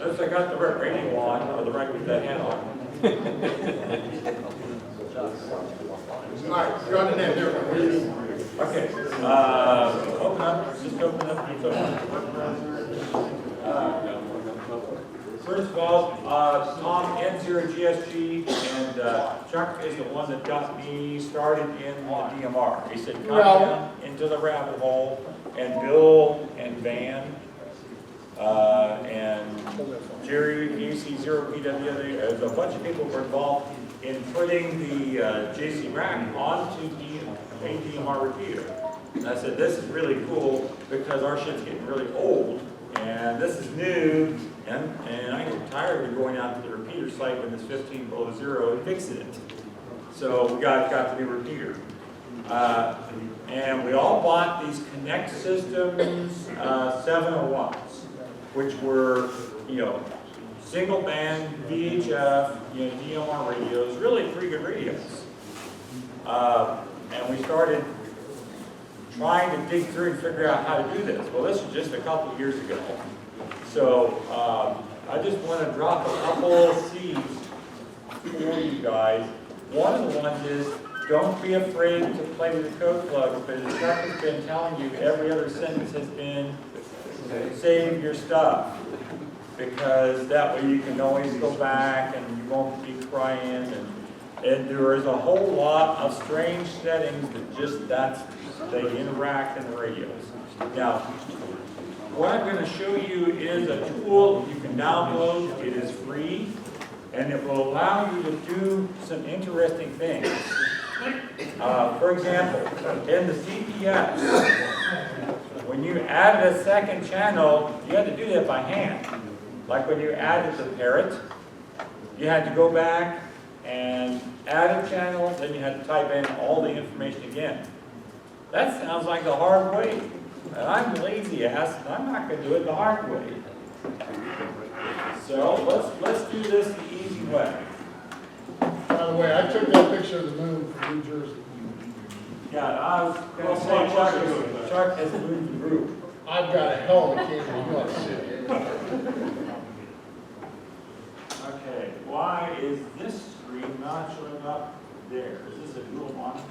since I got the right radio on, or the right with that hand on. All right, you're on the net there. Okay, open up, just open up, it's open. First of all, Tom, N0GSG, and Chuck is the one that got me started in the DMR. He said, come down into the rabbit hole, and Bill and Van, and Jerry, AC0PW, there's a bunch of people were involved in putting the JC rack onto the DMR repeater. And I said, this is really cool because our shit's getting really old, and this is new, and I get tired of going out to the repeater site when it's 15 below zero and fixing it. So we got the new repeater. And we all bought these Connect Systems 701s, which were, single band VHF, DMR radios, really pretty good radios. And we started trying to dig through and figure out how to do this. Well, this was just a couple of years ago. So I just want to drop a couple seeds for you guys. One of the ones is, don't be afraid to play with the code plug, because Chuck has been telling you, every other sentence has been, save your stuff. Because that way you can always go back and you won't be crying. And there is a whole lot of strange settings that they interact in the radios. Now, what I'm going to show you is a tool you can download. It is free, and it will allow you to do some interesting things. For example, in the CPS, when you added a second channel, you had to do that by hand. Like when you added the parrot, you had to go back and add a channel, then you had to type in all the information again. That sounds like the hard way. And I'm lazy ass, and I'm not going to do it the hard way. So let's do this the easy way. By the way, I took that picture of the moon from New Jersey. Yeah, I was going to say Chuck has moved the group. I've got a hell of a camera, you want to see it. Okay, why is this screen not showing up there? Is this a dual monitor?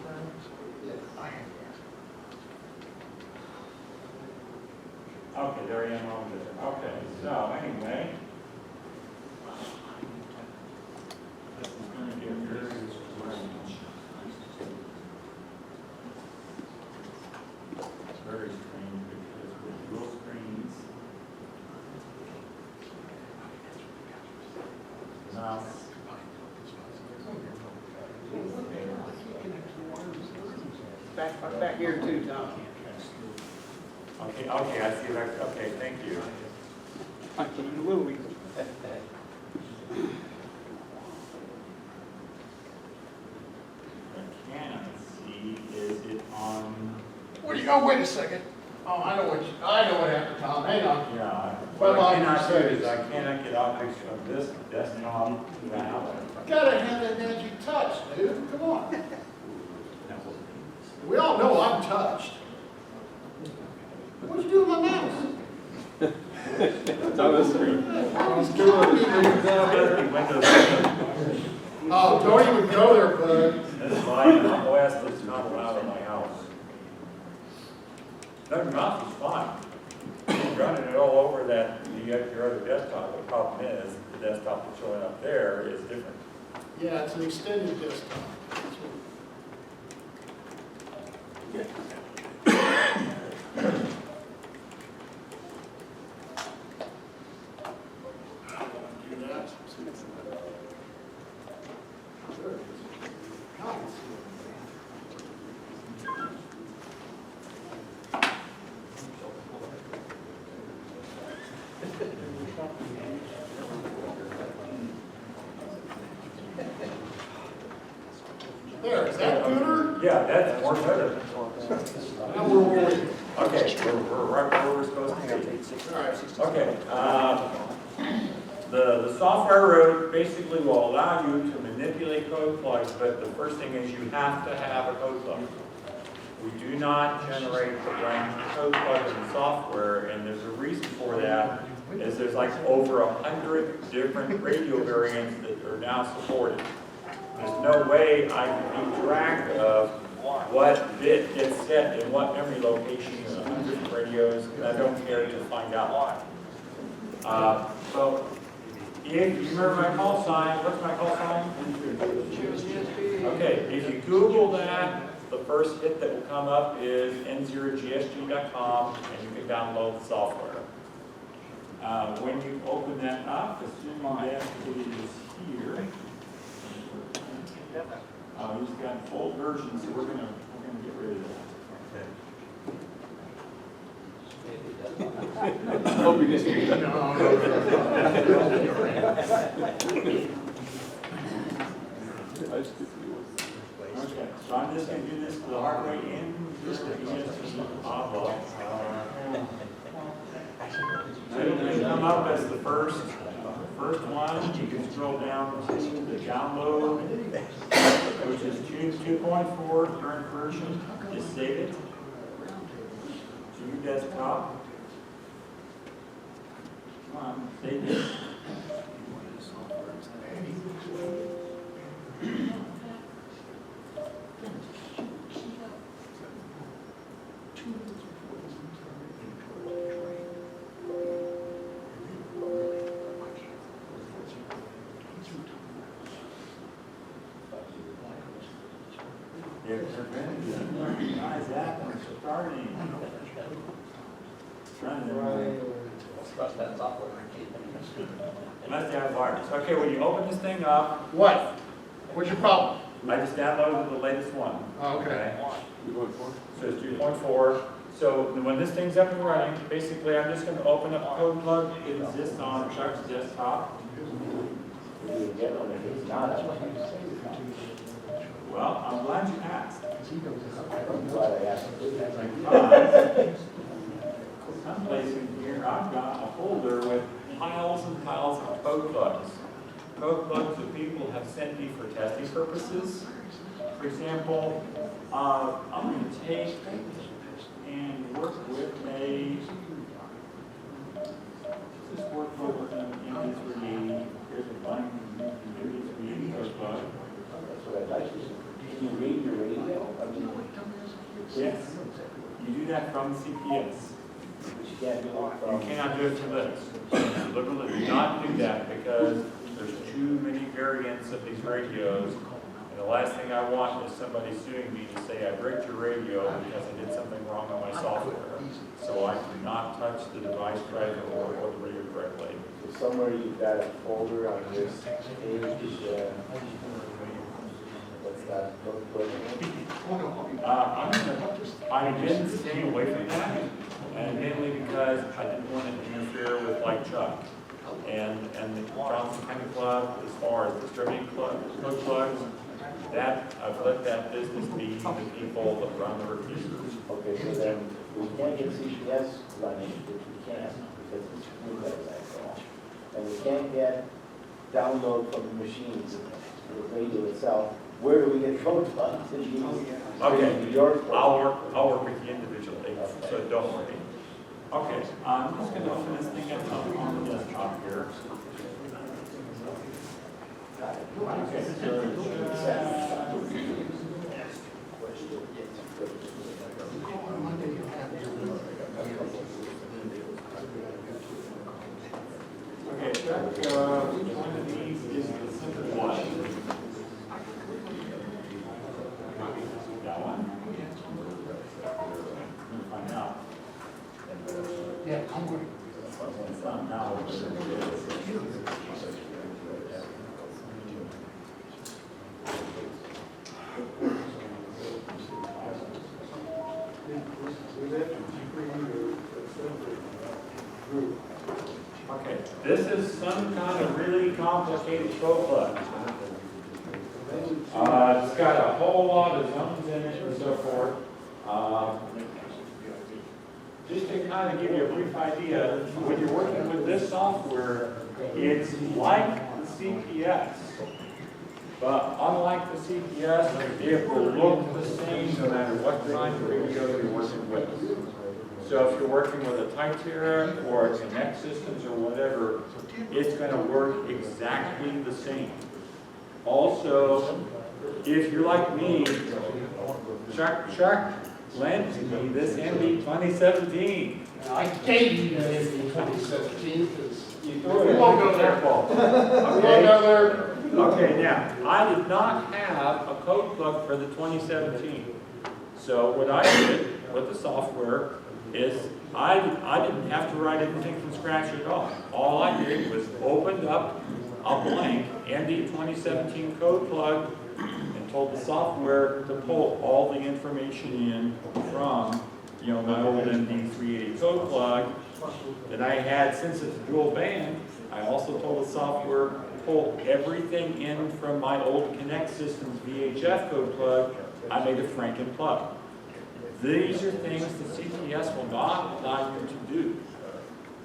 Yes. Okay, there I am over there. Okay, so anyway. This is going to get very strange. It's very strange because with dual screens, now, Back here too, Tom. okay, I see that. Okay, thank you. I can't see, is it on? Where do you go? Wait a second. Oh, I know what happened, Tom. Hang on. Yeah, Well, what I cannot do is I cannot get optics of this desktop now. Gotta have that magic touch, dude. Come on. We all know I'm touched. What'd you do with my mouse? It's on the screen. Oh, don't even go there, bud. This is why an OS that's not allowed in my house. No, your mouse is fine. You're running it all over your other desktop. The problem is, the desktop that's showing up there is different. Yeah, it's an extended desktop. Do that. Sure. Nice. There, is that gooder? Yeah, that's more better. Now where were we? Okay, we're right where we're supposed to be. All right. Okay, the software root basically will allow you to manipulate code plugs, but the first thing is you have to have a code plug. We do not generate the blank code plug in the software, and there's a reason for that. is there's like over 100 different radio variants that are now supported. There's no way I can keep track of what bit gets set in what memory location in 100 radios, and I don't care to find out why. So, if you remember my call sign, what's my call sign? Okay, if you Google that, the first hit that will come up is n0gsg.com, and you can download the software. When you open that up, assuming that is here, he's got full version, so we're gonna get rid of that. Hope you disagree. Okay, so I'm just gonna do this the hard way in. So it'll come up as the first one. You can scroll down to the download, which is 2.4 current version. Just save it to your desktop. Come on, save it. Recognize that when it's starting. Trust that software. Must have virus. Okay, when you open this thing up, What? What's your problem? I just downloaded the latest one. Oh, okay. So it's 2.4. So when this thing's up and running, basically I'm just going to open up a code plug that exists on Chuck's desktop. Well, I'm glad you asked. Someplace in here, I've got a folder with piles and piles of code plugs. Code plugs that people have sent me for testing purposes. For example, I'm going to take and work with a, this workflow in MP3. Here's a blank MP3 code plug. Can you read your radio? Yes. You do that from CPS. But you can't do it from. You cannot do it to this. You literally do not do that because there's too many variants of these radios. And the last thing I want is somebody suing me to say I rigged your radio because I did something wrong on my software. So I cannot touch the device driver or the radio correctly. So somewhere you've got a folder on this page, what's that? I've been staying away from that, and mainly because I didn't want to interfere with like Chuck and the Johnson County Club as far as distributing code plugs. That I've let that business be the people that run the repeaters. Okay, so then we can't get CPS running, which we can't because it's Windows after all. And we can't get download from the machines, the radio itself. Where do we get code plugs? Okay, I'll work with you individually, so don't worry. Okay, I'm just going to open this thing up on the desktop here. Okay, Chuck, which one of these is the simple one? That one? Find out. Yeah, I'm going. Okay, this is some kind of really complicated code plug. It's got a whole lot of zones in it and so forth. Just to kind of give you a brief idea, when you're working with this software, it's like the CPS. But unlike the CPS, it will look the same no matter what kind of radio you're working with. So if you're working with a Tytera or a Connect Systems or whatever, it's going to work exactly the same. Also, if you're like me, Chuck lent to me this MB 2017. I gave you that in 2017 because You we won't go there, Paul. We won't go there. Okay, now, I did not have a code plug for the 2017. So what I did with the software is I didn't have to write anything from scratch at all. All I did was opened up a blank MD 2017 code plug and told the software to pull all the information in from, you know, my old MD 380 code plug that I had. Since it's a dual band, I also told the software to pull everything in from my old Connect Systems VHF code plug. I made a Franken plug. These are things that CTS will not allow you to do.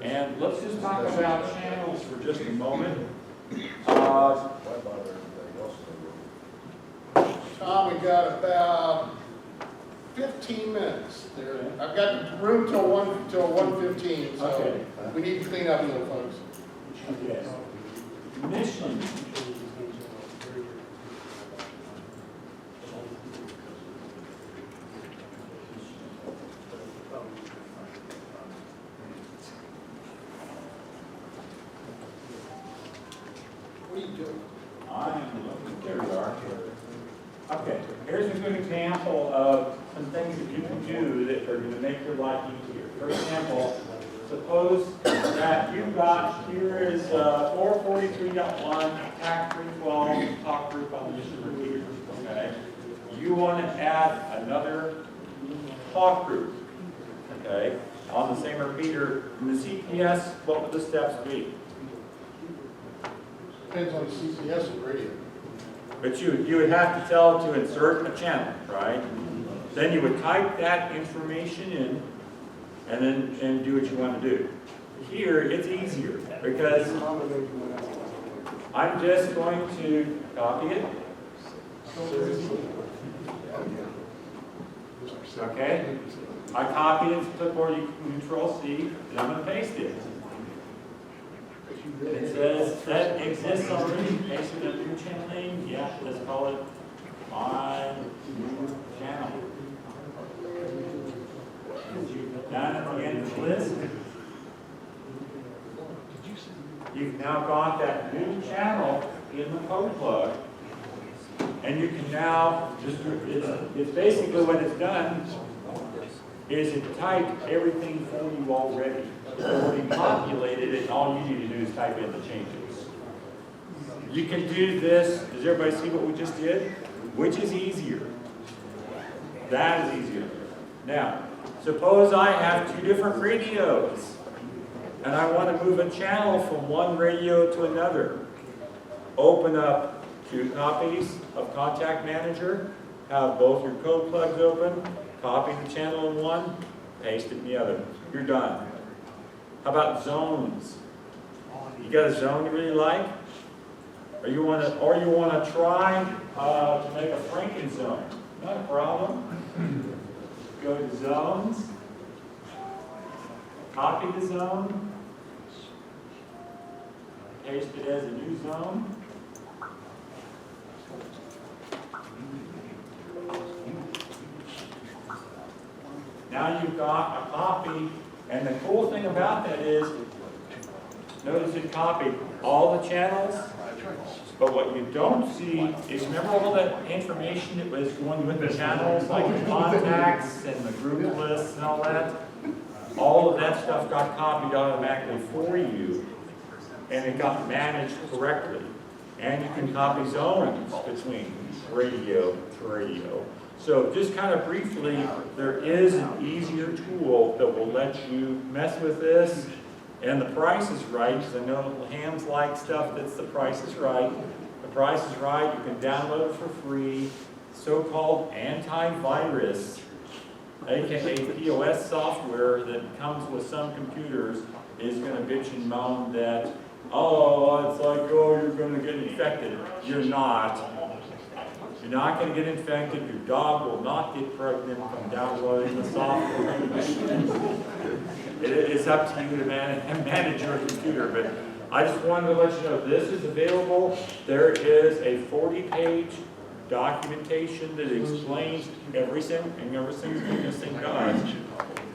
And let's just talk about channels for just a moment. Tom, we got about 15 minutes there. I've got room till 1:15, so Okay. we need to clean up a little, folks. Okay. Mission. What are you doing? There we are. Okay, here's a good example of some things that you can do that are going to make your life easier. For example, suppose that you've got, here is 443.1, attack 312, talk group on the mission repeater. Okay? You want to add another talk group, okay, on the same repeater. In the CPS, what would the steps be? Depends on the CPS and radio. But you would have to tell it to insert a channel, right? Then you would type that information in and do what you want to do. Here, it's easier because I'm just going to copy it. Okay? I copy it to clipboard, you can Control C, and I'm going to paste it. It says that exists already, paste it in new channel name, yeah, let's call it my new channel. Down at the end of the list, you've now got that new channel in the code plug, and you can now just, it's basically what it's done is it typed everything for you already. It's already populated it, and all you need to do is type in the changes. You can do this, does everybody see what we just did? Which is easier? That is easier. Now, suppose I have two different radios, and I want to move a channel from one radio to another. Open up 2 copies of Contact Manager, have both your code plugs open, copy the channel in one, paste it in the other. You're done. How about zones? You got a zone you really like? Or you want to try to make a Franken zone? Not a problem. Go to zones, copy the zone, paste it as a new zone. Now you've got a copy, and the cool thing about that is, notice it copied all the channels, but what you don't see is, remember all that information that was going with the channels, like the contacts and the group lists and all that? All of that stuff got copied automatically for you, and it got managed correctly. And you can copy zones between radio to radio. So just kind of briefly, there is an easier tool that will let you mess with this, and the price is right, because I know hams like stuff that's the price is right. The price is right, you can download it for free. So-called antivirus, aka POS software that comes with some computers, is going to bitch and moan that, oh, it's like, oh, you're going to get infected. You're not. You're not gonna get infected, your dog will not get pregnant from downloading the software. It's up to you to manage your computer, but I just wanted to let you know, this is available. There is a 40-page documentation that explains everything this thing does.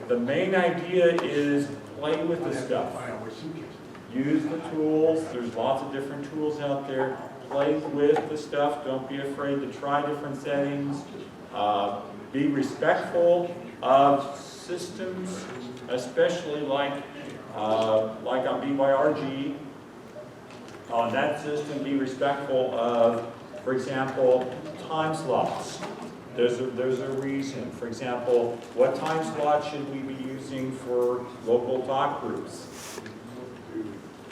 The main idea is play with the stuff. Use the tools, there's lots of different tools out there. Play with the stuff, don't be afraid to try different settings. Be respectful of systems, especially like on BYRG. On that system, be respectful of, for example, time slots. There's a reason. For example, what time slot should we be using for local talk groups?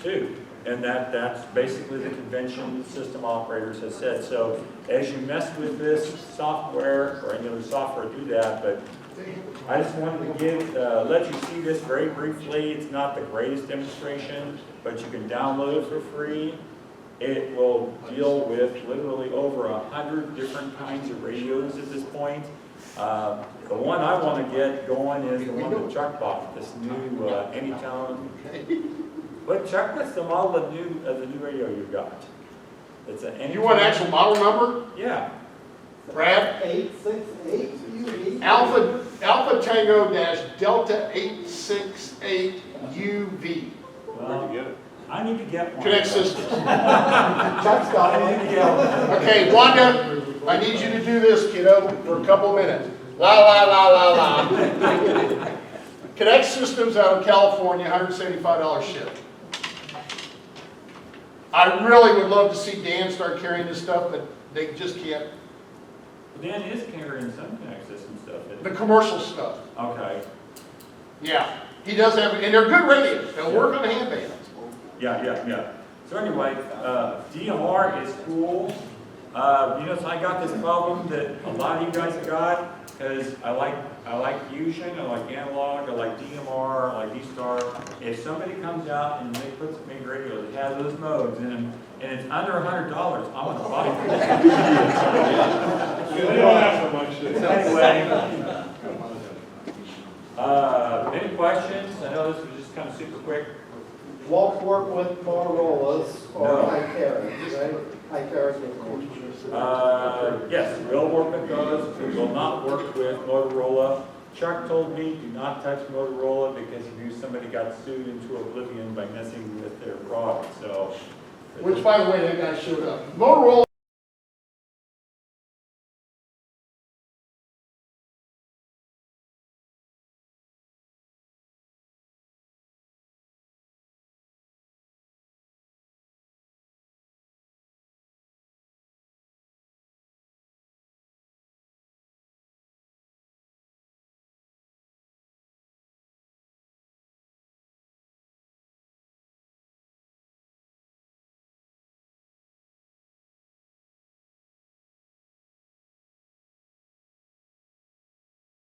2. And that's basically the convention system operators have said. So as you mess with this software, or any other software, do that. But I just wanted to let you see this very briefly. It's not the greatest demonstration, but you can download it for free. It will deal with literally over 100 different kinds of radios at this point. The one I want to get going is the one that Chuck bought, this new Anytone. But check with the model of the new radio you've got. It's an Anytone. You want an actual model number? Yeah. Brad? 868 UV. Alpha Tango dash Delta 868 UV. Well, I need to get one. Connect Systems. Chuck's got I need to get one. Okay, Wanda, I need you to do this, kiddo, for a couple of minutes. La la la la la. Connect Systems out of California, $175 ship. I really would love to see Dan start carrying this stuff, but they just can't. Dan is carrying some Connect System stuff. The commercial stuff. Okay. Yeah, he does have, and they're good radios. They'll work on the handbands. Yeah. So anyway, DMR is cool. So I got this problem that a lot of you guys have got, because I like Fusion, I like Analog, I like DMR, I like E-Star. If somebody comes out and they put some big radio that has those modes in them, and it's under $100, I want to buy it. They don't have so much. Anyway, any questions? I know this was just kind of super quick. Won't work with Motorola's or No. Iteris, right? Iteris is Yes, we'll work with those. We will not work with Motorola. Chuck told me, do not touch Motorola because he knew somebody got sued into oblivion by messing with their product. So, Which, by the way, that guy showed up. Motorola